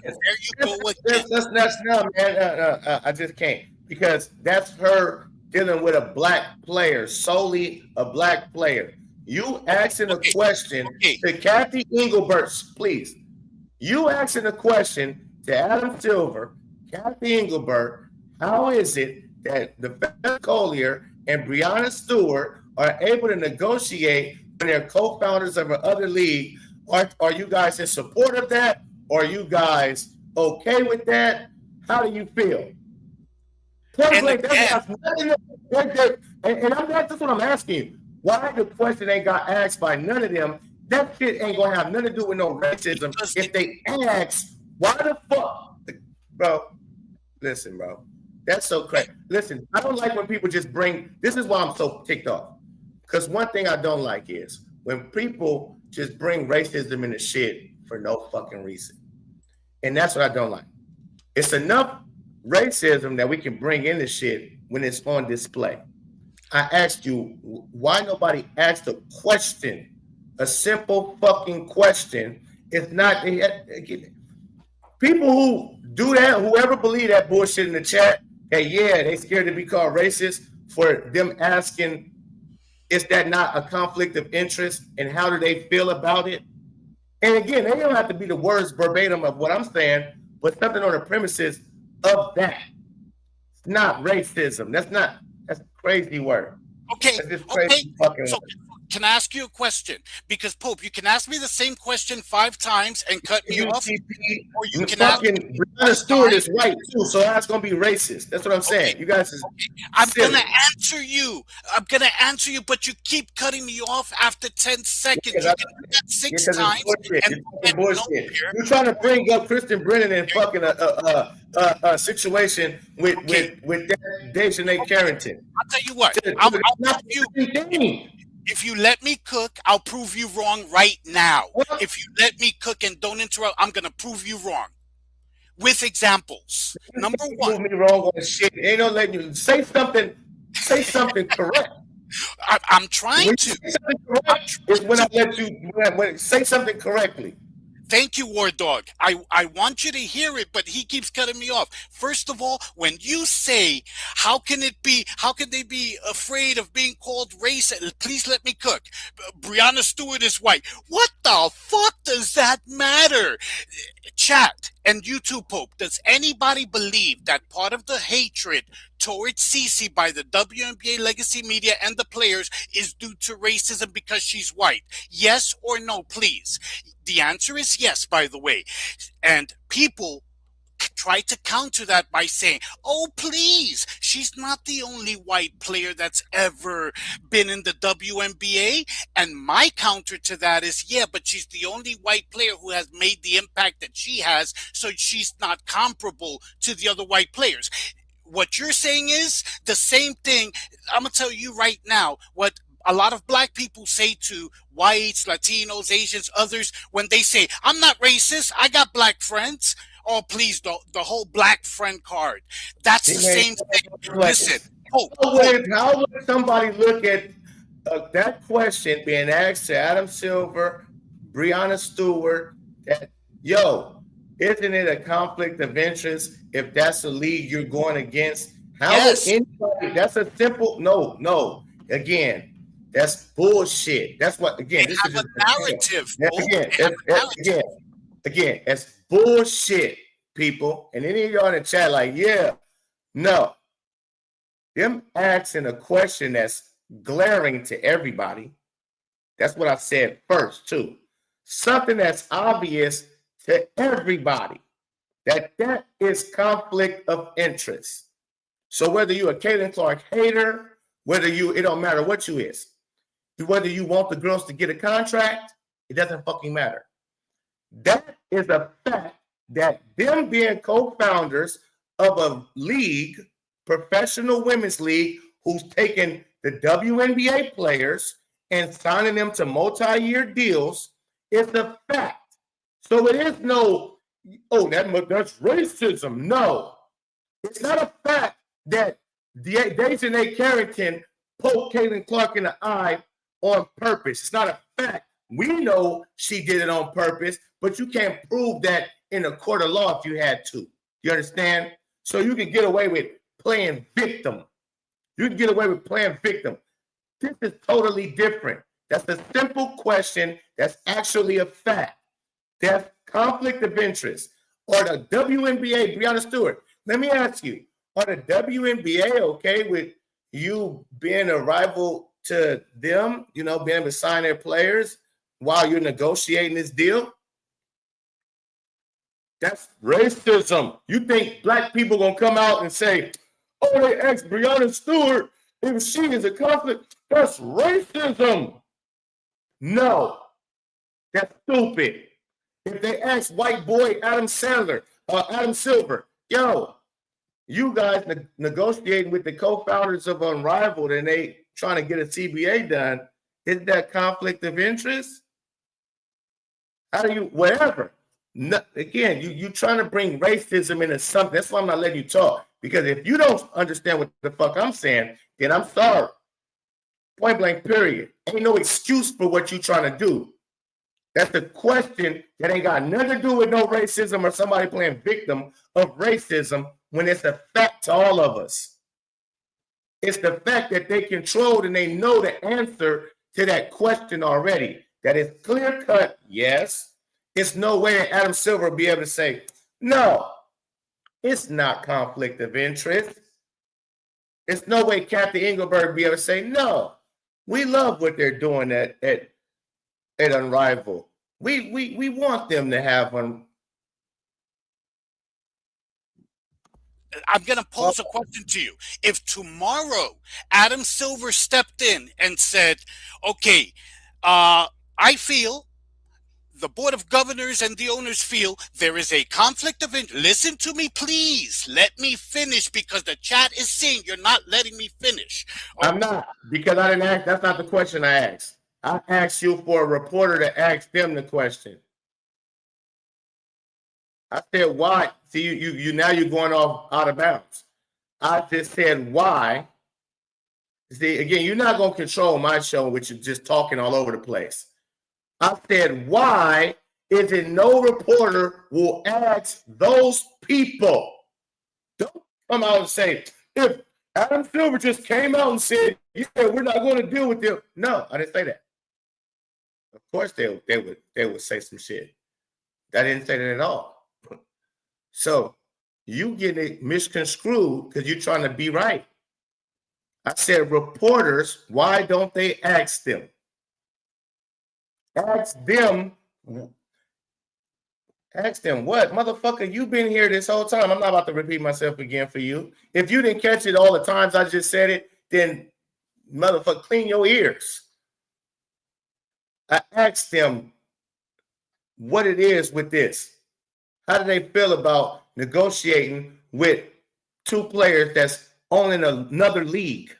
That's man. I just can't, because that's her dealing with a black player, solely a black player. You asking a question to Kathy Engelbert, please. You asking a question to Adam Silver, Kathy Engelbert, how is it that the Collier and Breonna Stewart are able to negotiate when they're co-founders of another league? Are you guys in support of that? Or are you guys okay with that? How do you feel? And that's what I'm asking. Why the question ain't got asked by none of them? That shit ain't gonna have nothing to do with no racism. If they ask, why the fuck, bro? Listen, bro, that's so crazy. Listen, I don't like when people just bring. This is why I'm so ticked off. Because one thing I don't like is when people just bring racism in the shit for no fucking reason, and that's what I don't like. It's enough racism that we can bring in the shit when it's on display. I asked you why nobody asked a question, a simple fucking question. It's not people who do that, whoever believe that bullshit in the chat, that yeah, they scared to be called racist for them asking, is that not a conflict of interest and how do they feel about it? And again, they don't have to be the words verbatim of what I'm saying, but something on the premises of that. It's not racism. That's a crazy word. Okay. That's crazy fucking so can I ask you a question? Because Pope, you can ask me the same question 5 times and cut me off. Or you can ask me Breonna Stewart is white too, so that's gonna be racist. That's what I'm saying. You guys is I'm gonna answer you. But you keep cutting me off after 10 seconds. You can do that 6 times. Bullshit. You're trying to bring up Kristen Brennan and fucking a situation with Dejanay Carrington. I'll tell you what. I'll prove you. If you let me cook, I'll prove you wrong right now. If you let me cook and don't interrupt, I'm going to prove you wrong. with examples. Number You one, prove me wrong on shit. Ain't no letting you say something. Say something correct. I'm trying When to. you say something I'm correct is trying when I to. let you when say something correctly. Thank you, War Dog. I want you to hear it, but he keeps cutting me off. First of all, when you say, how can they be afraid of being called racist? Please let me cook. Breonna Stewart is white. What the fuck does that matter? Chat and YouTube Pope, does anybody believe that part of the hatred towards Cece by the WNBA legacy media and the players is due to racism because she's white? Yes or no, please? The answer is yes, by the way. And people try to counter that by saying, oh, please, she's not the only white player that's ever been in the WNBA. And my counter to that is, yeah, but she's the only white player who has made the impact that she has, so she's not comparable to the other white players. What you're saying is the same thing. I'm going to tell you right now what a lot of black people say to whites, Latinos, Asians, others, when they say, I'm not racist, I got black friends. Oh, please, the whole black friend card. That's the same thing. Listen, How would somebody look at that question being asked to Adam Silver, Breonna Stewart, that, yo, isn't it a conflict of interest if that's a league you're going against? How would anybody, that's a simple, no. Again, that's bullshit. That's what, again, this is just a narrative. Again, that's bullshit, people. And any of y'all in the chat, like, yeah, no. Them asking a question that's glaring to everybody. That's what I said first, too. Something that's obvious to everybody. That is conflict of interest. So whether you're a Caitlin Clark hater, it don't matter what you is. Whether you want the girls to get a contract, it doesn't fucking matter. That is a fact that them being co-founders of a league, professional women's league, who's taken the WNBA players and signing them to multi-year deals, is a fact. So it is no, that's racism. No, it's not a fact that Dejanay Carrington poked Caitlin Clark in the eye on purpose. It's not a fact. We know she did it on purpose, but you can't prove that in a court of law if you had to. You understand? So you can get away with playing victim. You can get away with playing victim. This is totally different. That's a simple question that's actually a fact. That's conflict of interest. Or the WNBA, Breonna Stewart. Let me ask you, are the WNBA okay with you being a rival to them, being able to sign their players while you're negotiating this deal? That's racism. You think black people gonna come out and say, oh, they asked Breonna Stewart if she is a conflict? That's racism. No, that's stupid. If they ask white boy Adam Silver, yo, you guys negotiating with the co-founders of Unrivaled and they trying to get a CBA done, isn't that conflict of interest? How do you, whatever. No, again, you trying to bring racism into something. That's why I'm not letting you talk. Because if you don't understand what the fuck I'm saying, then I'm sorry. Point blank, period. Ain't no excuse for what you trying to do. That's a question that ain't got nothing to do with no racism or somebody playing victim of racism when it's a fact to all of us. It's the fact that they controlled and they know the answer to that question already. That is clear cut, yes. It's no way that Adam Silver will be able to say, no, it's not conflict of interest. It's no way Kathy Engelberg will be able to say, no, we love what they're doing at Unrivaled. We want them to have one. I'm going to pose a question to you. If tomorrow Adam Silver stepped in and said, okay, I feel the board of governors and the owners feel there is a conflict of interest. Listen to me, please. Let me finish because the chat is saying you're not letting me finish. I'm not, because I didn't ask. That's not the question I asked. I asked you for a reporter to ask them the question. I said why. See, you now you're going off out of bounds. I just said why. See, again, you're not going to control my show, which is just talking all over the place. I said, why is it no reporter will ask those people? Don't come out and say, if Adam Silver just came out and said, yeah, we're not going to deal with them. No, I didn't say that. Of course they would say some shit. I didn't say that at all. So you get it misconstrued because you're trying to be right. I said reporters, why don't they ask them? Ask them what? Motherfucker, you've been here this whole time. I'm not about to repeat myself again for you. If you didn't catch it all the times I just said it, then motherfucker, clean your ears. I asked them what it is with this. How do they feel about negotiating with two players that's on in another league?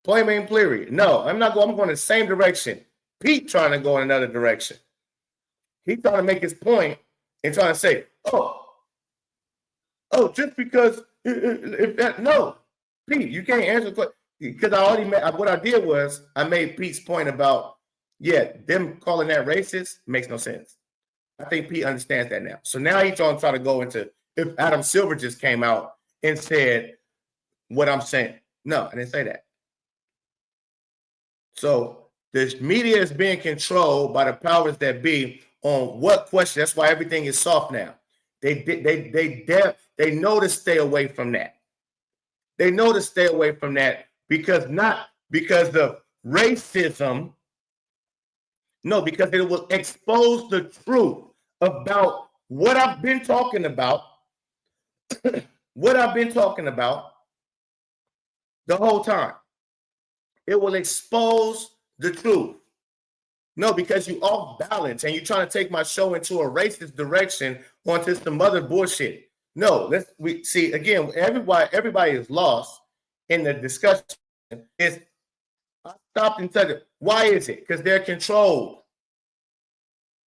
Plain period. No, I'm not going. I'm going the same direction. Pete trying to go in another direction. He's trying to make his point and trying to say, oh, just because if that no, Pete, you can't answer the question because I already made. What I did was I made Pete's point about them calling that racist makes no sense. I think Pete understands that now. So now he's trying to go into if Adam Silver just came out and said what I'm saying. No, I didn't say that. So the media is being controlled by the powers that be on what question. That's why everything is soft now. They know to stay away from that. They know to stay away from that because of racism. No, because it will expose the truth about what I've been talking about. What I've been talking about the whole time. It will expose the truth. No, because you off balance and you're trying to take my show into a racist direction onto some other bullshit. No, we see again. Everybody is lost in the discussion. I stopped and said, why is it? Because they're controlled.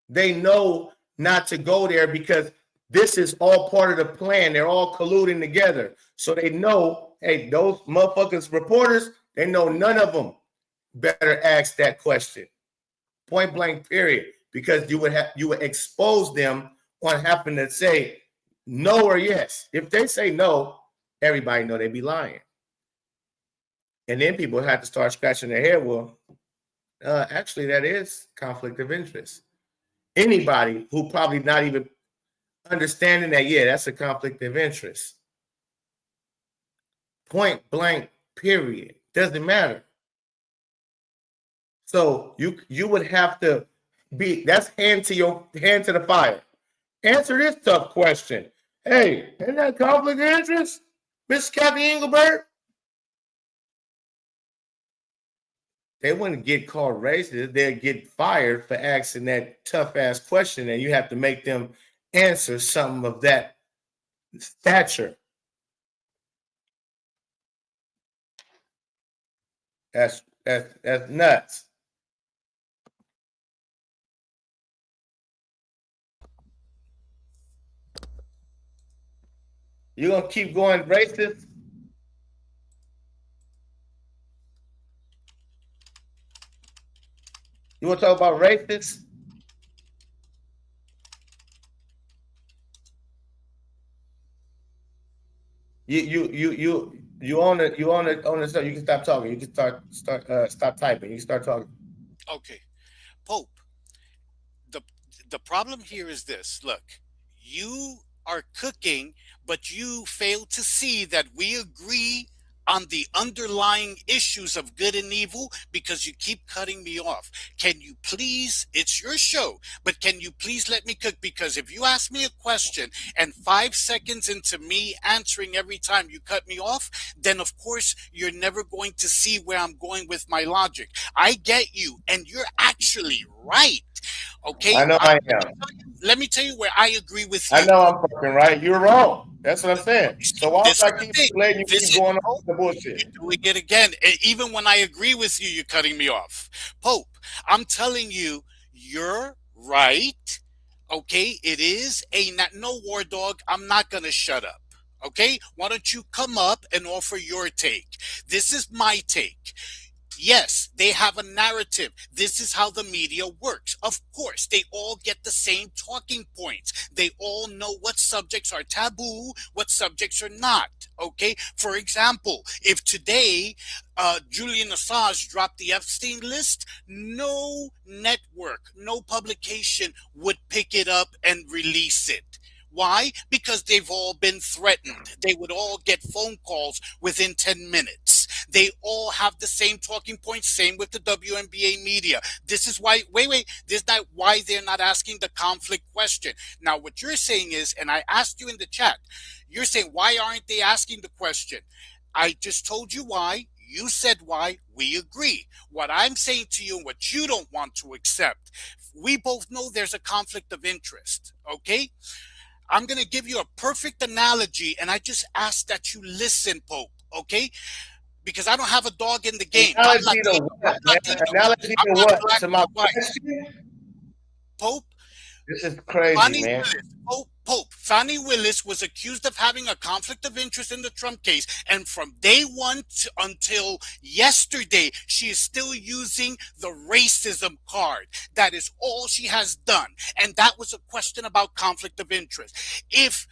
They know not to go there because this is all part of the plan. They're all colluding together. So they know, hey, those motherfuckers, reporters, they know none of them better ask that question. Point blank, period. Because you would expose them on having to say no or yes. If they say no, everybody know they be lying. And then people have to start scratching their head. Well, actually, that is conflict of interest. Anybody who probably not even understanding that, that's a conflict of interest. Point blank, period. Doesn't matter. So you would have to be, that's hand to the fire. Answer this tough question. Hey, isn't that conflict of interest, Miss Kathy Engelbert? They wouldn't get called racist. They'd get fired for asking that tough ass question, and you have to make them answer something of that stature. That's nuts. You gonna keep going racist? You want to talk about racists? You on the stuff. You can stop talking. You can stop typing. You can start talking. Okay, Pope. The problem here is this. Look, you are cooking, but you fail to see that we agree on the underlying issues of good and evil because you keep cutting me off. Can you please, it's your show, but can you please let me cook? Because if you ask me a question and 5 seconds into me answering every time you cut me off, then of course you're never going to see where I'm going with my logic. I get you, and you're actually right. Okay? I know I am. Let me tell you where I agree with you. I know I'm fucking right. You're wrong. That's what I'm saying. So why would I keep letting you keep going on with the bullshit? You're doing it again. Even when I agree with you, you're cutting me off. Pope, I'm telling you, you're right. Okay, it is a no, War Dog. I'm not gonna shut up. Okay, why don't you come up and offer your take? This is my take. Yes, they have a narrative. This is how the media works. Of course, they all get the same talking points. They all know what subjects are taboo, what subjects are not. Okay? For example, if today Julian Assange dropped the Epstein list, no network, no publication would pick it up and release it. Why? Because they've all been threatened. They would all get phone calls within 10 minutes. They all have the same talking points, same with the WNBA media. This is why, this is not why they're not asking the conflict question. Now, what you're saying is, and I asked you in the chat, you're saying, why aren't they asking the question? I just told you why. You said why. We agree. What I'm saying to you and what you don't want to accept, we both know there's a conflict of interest, okay? I'm going to give you a perfect analogy, and I just ask that you listen, Pope, okay? Because I don't have a dog in the game. Analogy to what? Analogy to what? To my question? Pope? This is crazy, Fani man. Pope. Fani Willis was accused of having a conflict of interest in the Trump case, and from day one until yesterday, she is still using the racism card. That is all she has done, and that was a question about conflict of interest. If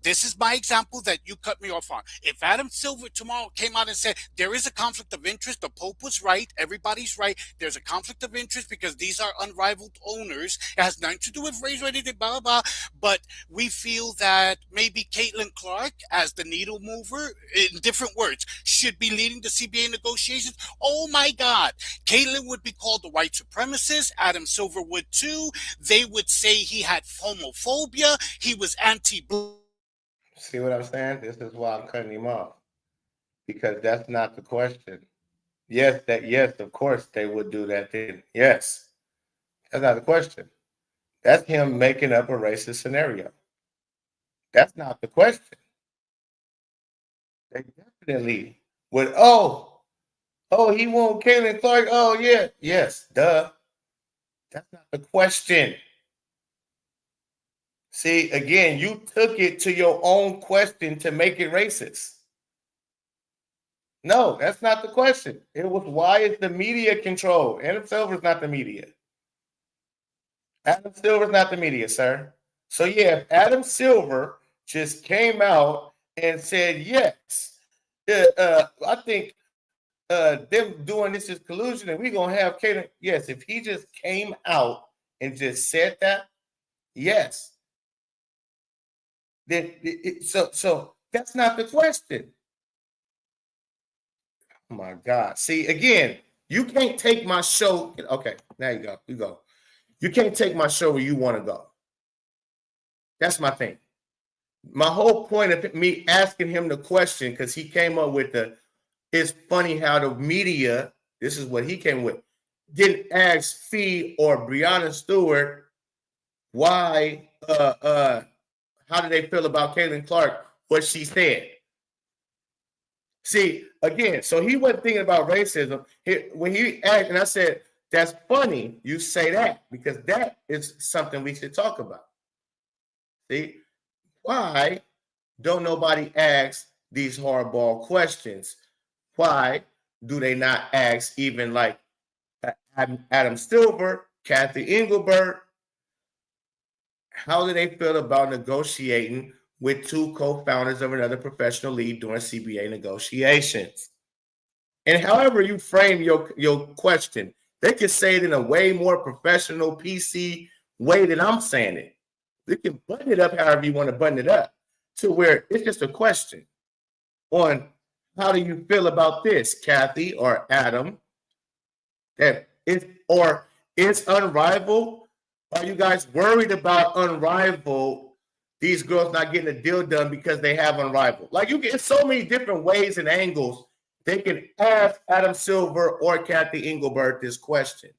this is my example that you cut me off on. If Adam Silver tomorrow came out and said there is a conflict of interest, the Pope was right, everybody's right, there's a conflict of interest because these are unrivaled owners. It has nothing to do with race or anything, blah, blah, blah. But we feel that maybe Caitlin Clark, as the needle mover, in different words, should be leading the CBA negotiations. Oh my God. Caitlin would be called the white supremacist. Adam Silver would too. They would say he had homophobia. He was anti-black. See what I'm saying? This is why I'm cutting him off. Because that's not the question. Yes, of course they would do that then. Yes. That's not the question. That's him making up a racist scenario. That's not the question. They definitely would, he won't Caitlin Clark. Oh, yeah. Yes, duh. That's not the question. See, again, you took it to your own question to make it racist. No, that's not the question. It was, why is the media controlled? Adam Silver's not the media. Adam Silver's not the media, sir. So, yeah, if Adam Silver just came out and said, yes, I think them doing this is collusion and we're going to have Caitlin. Yes, if he just came out and just said that, yes. Then so that's not the question. Oh my God. See, again, you can't take my show. Okay, now you go. You can't take my show where you want to go. That's my thing. My whole point of me asking him the question, because he came up with it's funny how the media, this is what he came with, didn't ask Fee or Breonna Stewart why how do they feel about Caitlin Clark, what she said. See, again, so he wasn't thinking about racism. When he asked, and I said, that's funny you say that, because that is something we should talk about. See, why don't nobody ask these hardball questions? Why do they not ask even like Adam Silver, Kathy Engelbert? How do they feel about negotiating with two co-founders of another professional league during CBA negotiations? And however you frame your question, they can say it in a way more professional, PC way than I'm saying it. They can button it up however you want to button it up, to where it's just a question on how do you feel about this, Kathy or Adam? That is, or it's Unrivaled. Are you guys worried about Unrivaled? These girls not getting a deal done because they have Unrivaled. Like, you get so many different ways and angles they can ask Adam Silver or Kathy Engelbert this question.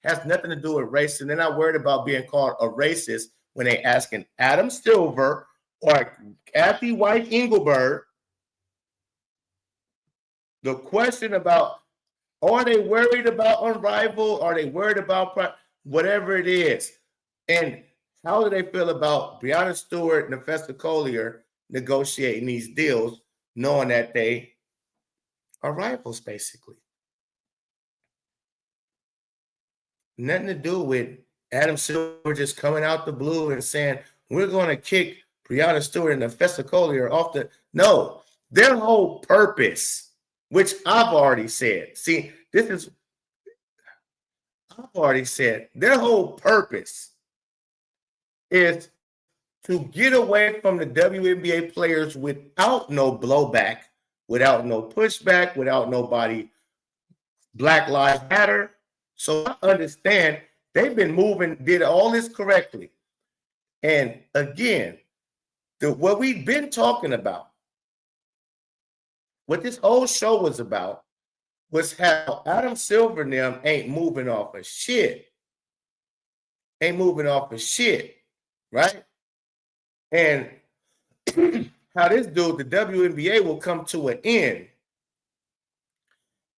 Has nothing to do with race, and they're not worried about being called a racist when they asking Adam Silver or Kathy White Engelbert the question about, are they worried about Unrivaled? Are they worried about whatever it is? And How do they feel about Breonna Stewart and Nefessa Collier negotiating these deals, knowing that they are rivals, basically? Nothing to do with Adam Silver just coming out the blue and saying, we're going to kick Breonna Stewart and Nefessa Collier off the. No, their whole purpose, which I've already said. See, I've already said, their whole purpose is to get away from the WNBA players without no blowback, without no pushback, without nobody Black Lives Matter. So I understand they've been moving, did all this correctly. And again, what we've been talking about, what this whole show was about, was how Adam Silver and them ain't moving off of shit. Ain't moving off of shit, right? And how this dude, the WNBA, will come to an end.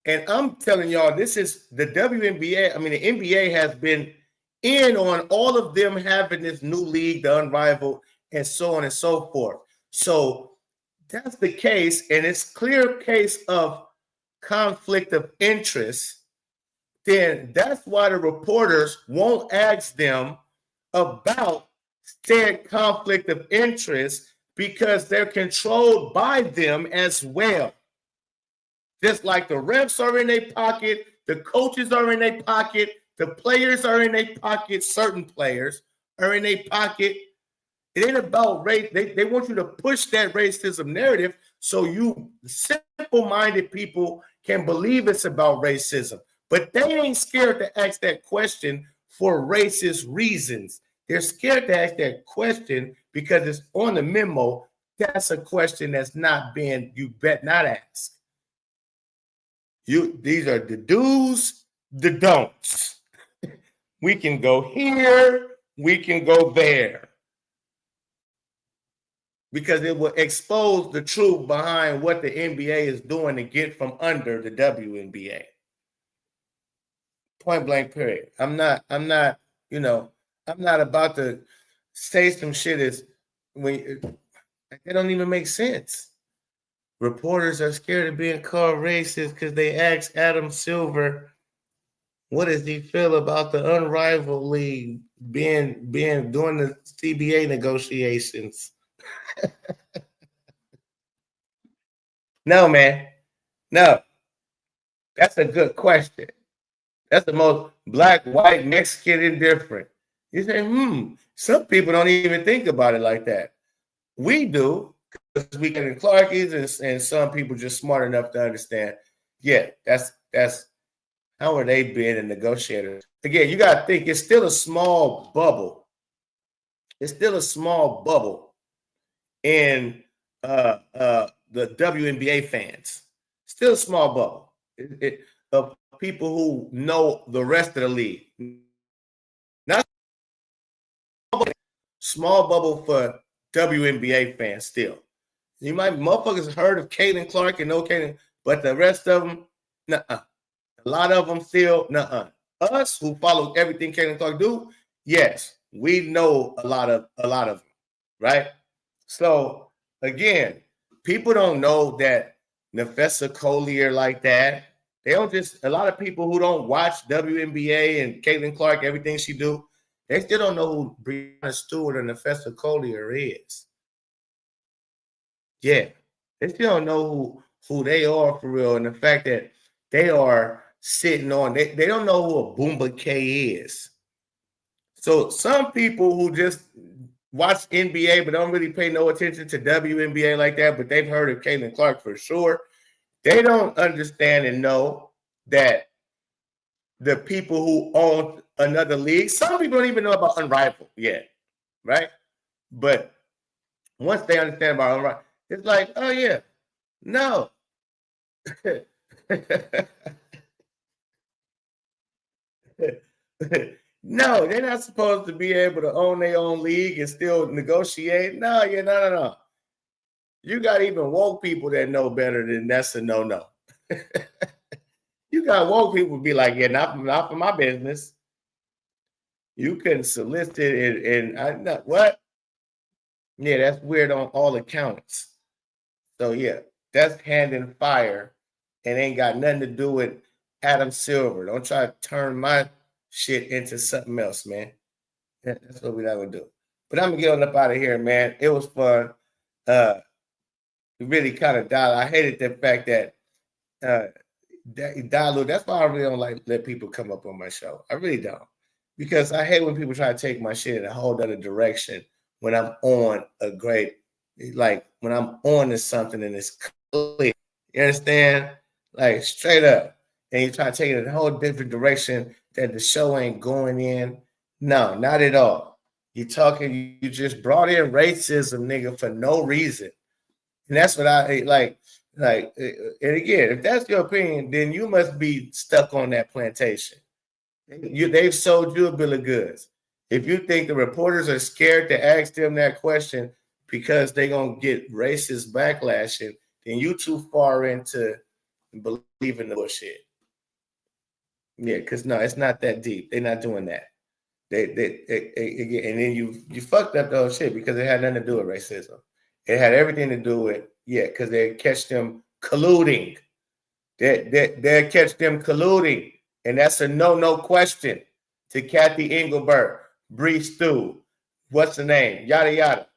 And I'm telling y'all, this is the WNBA. I mean, the NBA has been in on all of them having this new league, the Unrivaled, and so on and so forth. So that's the case, and it's clear case of conflict of interest. Then that's why the reporters won't ask them about said conflict of interest, because they're controlled by them as well. Just like the refs are in their pocket, the coaches are in their pocket, the players are in their pocket, certain players are in their pocket. It ain't about race. They want you to push that racism narrative so you simple-minded people can believe it's about racism. But they ain't scared to ask that question for racist reasons. They're scared to ask that question because it's on the memo. That's a question that's not being, you bet not ask. These are the do's, the don'ts. We can go here, we can go there. Because it will expose the truth behind what the NBA is doing to get from under the WNBA. Point blank, period. I'm not, I'm not about to say some shit as it don't even make sense. Reporters are scared of being called racist because they asked Adam Silver, what does he feel about the Unrivaled League being during the CBA negotiations? No, man. No. That's a good question. That's the most black, white, Mexican, indifferent. You say, some people don't even think about it like that. We do, because we get in Clarkies, and some people just smart enough to understand, yeah, that's how are they being a negotiator? Again, you got to think it's still a small bubble. It's still a small bubble in the WNBA fans. Still a small bubble of people who know the rest of the league. Not small bubble for WNBA fans still. You might motherfuckers heard of Caitlin Clark and know Caitlin, but the rest of them, nuh-uh. A lot of them still, nuh-uh. Us who follow everything Caitlin Clark do, yes, we know a lot of them, right? So again, people don't know that Nefessa Collier like that. They don't just, a lot of people who don't watch WNBA and Caitlin Clark, everything she do, they still don't know who Breonna Stewart and Nefessa Collier is. Yeah, they still don't know who they are for real, and the fact that they are sitting on, they don't know who a Wnba is. So some people who just watch NBA but don't really pay no attention to WNBA like that, but they've heard of Caitlin Clark for sure, they don't understand and know that the people who own another league, some people don't even know about Unrivaled yet, right? But once they understand about Unrivaled, it's like, oh yeah, no. No, they're not supposed to be able to own their own league and still negotiate. No, no. You got even woke people that know better than that's a no. You got woke people be like, yeah, not for my business. You couldn't solicit it, and I know what. Yeah, that's weird on all accounts. So yeah, that's hand in fire, and ain't got nothing to do with Adam Silver. Don't try to turn my shit into something else, man. That's what we're not gonna do. But I'm gonna get on up out of here, man. It was fun. It really kind of died. I hated the fact that dilute. That's why I really don't like let people come up on my show. I really don't, because I hate when people try to take my shit in a whole other direction when I'm on a great, like when I'm on to something and it's clear. You understand? Like straight up, and you try to take it in a whole different direction that the show ain't going in. No, not at all. You talking? You just brought in racism, nigga, for no reason. And that's what I like. And again, if that's your opinion, then you must be stuck on that plantation. They've sold you a bill of goods. If you think the reporters are scared to ask them that question because they're gonna get racist backlashing, then you too far into believing the bullshit. Yeah, because no, it's not that deep. They're not doing that. And then you fucked up the whole shit because it had nothing to do with racism. It had everything to do with, because they catch them colluding. They'll catch them colluding. And that's a no question to Kathy Engelbert, Bree Stu, what's the name? Yada yada.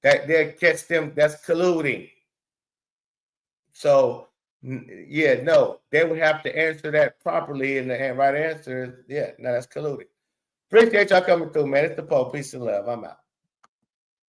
They'll catch them, that's colluding. So no, they would have to answer that properly, and the right answer is, no, that's colluding. Appreciate y'all coming through, man. It's the Pope. Peace and love. I'm out.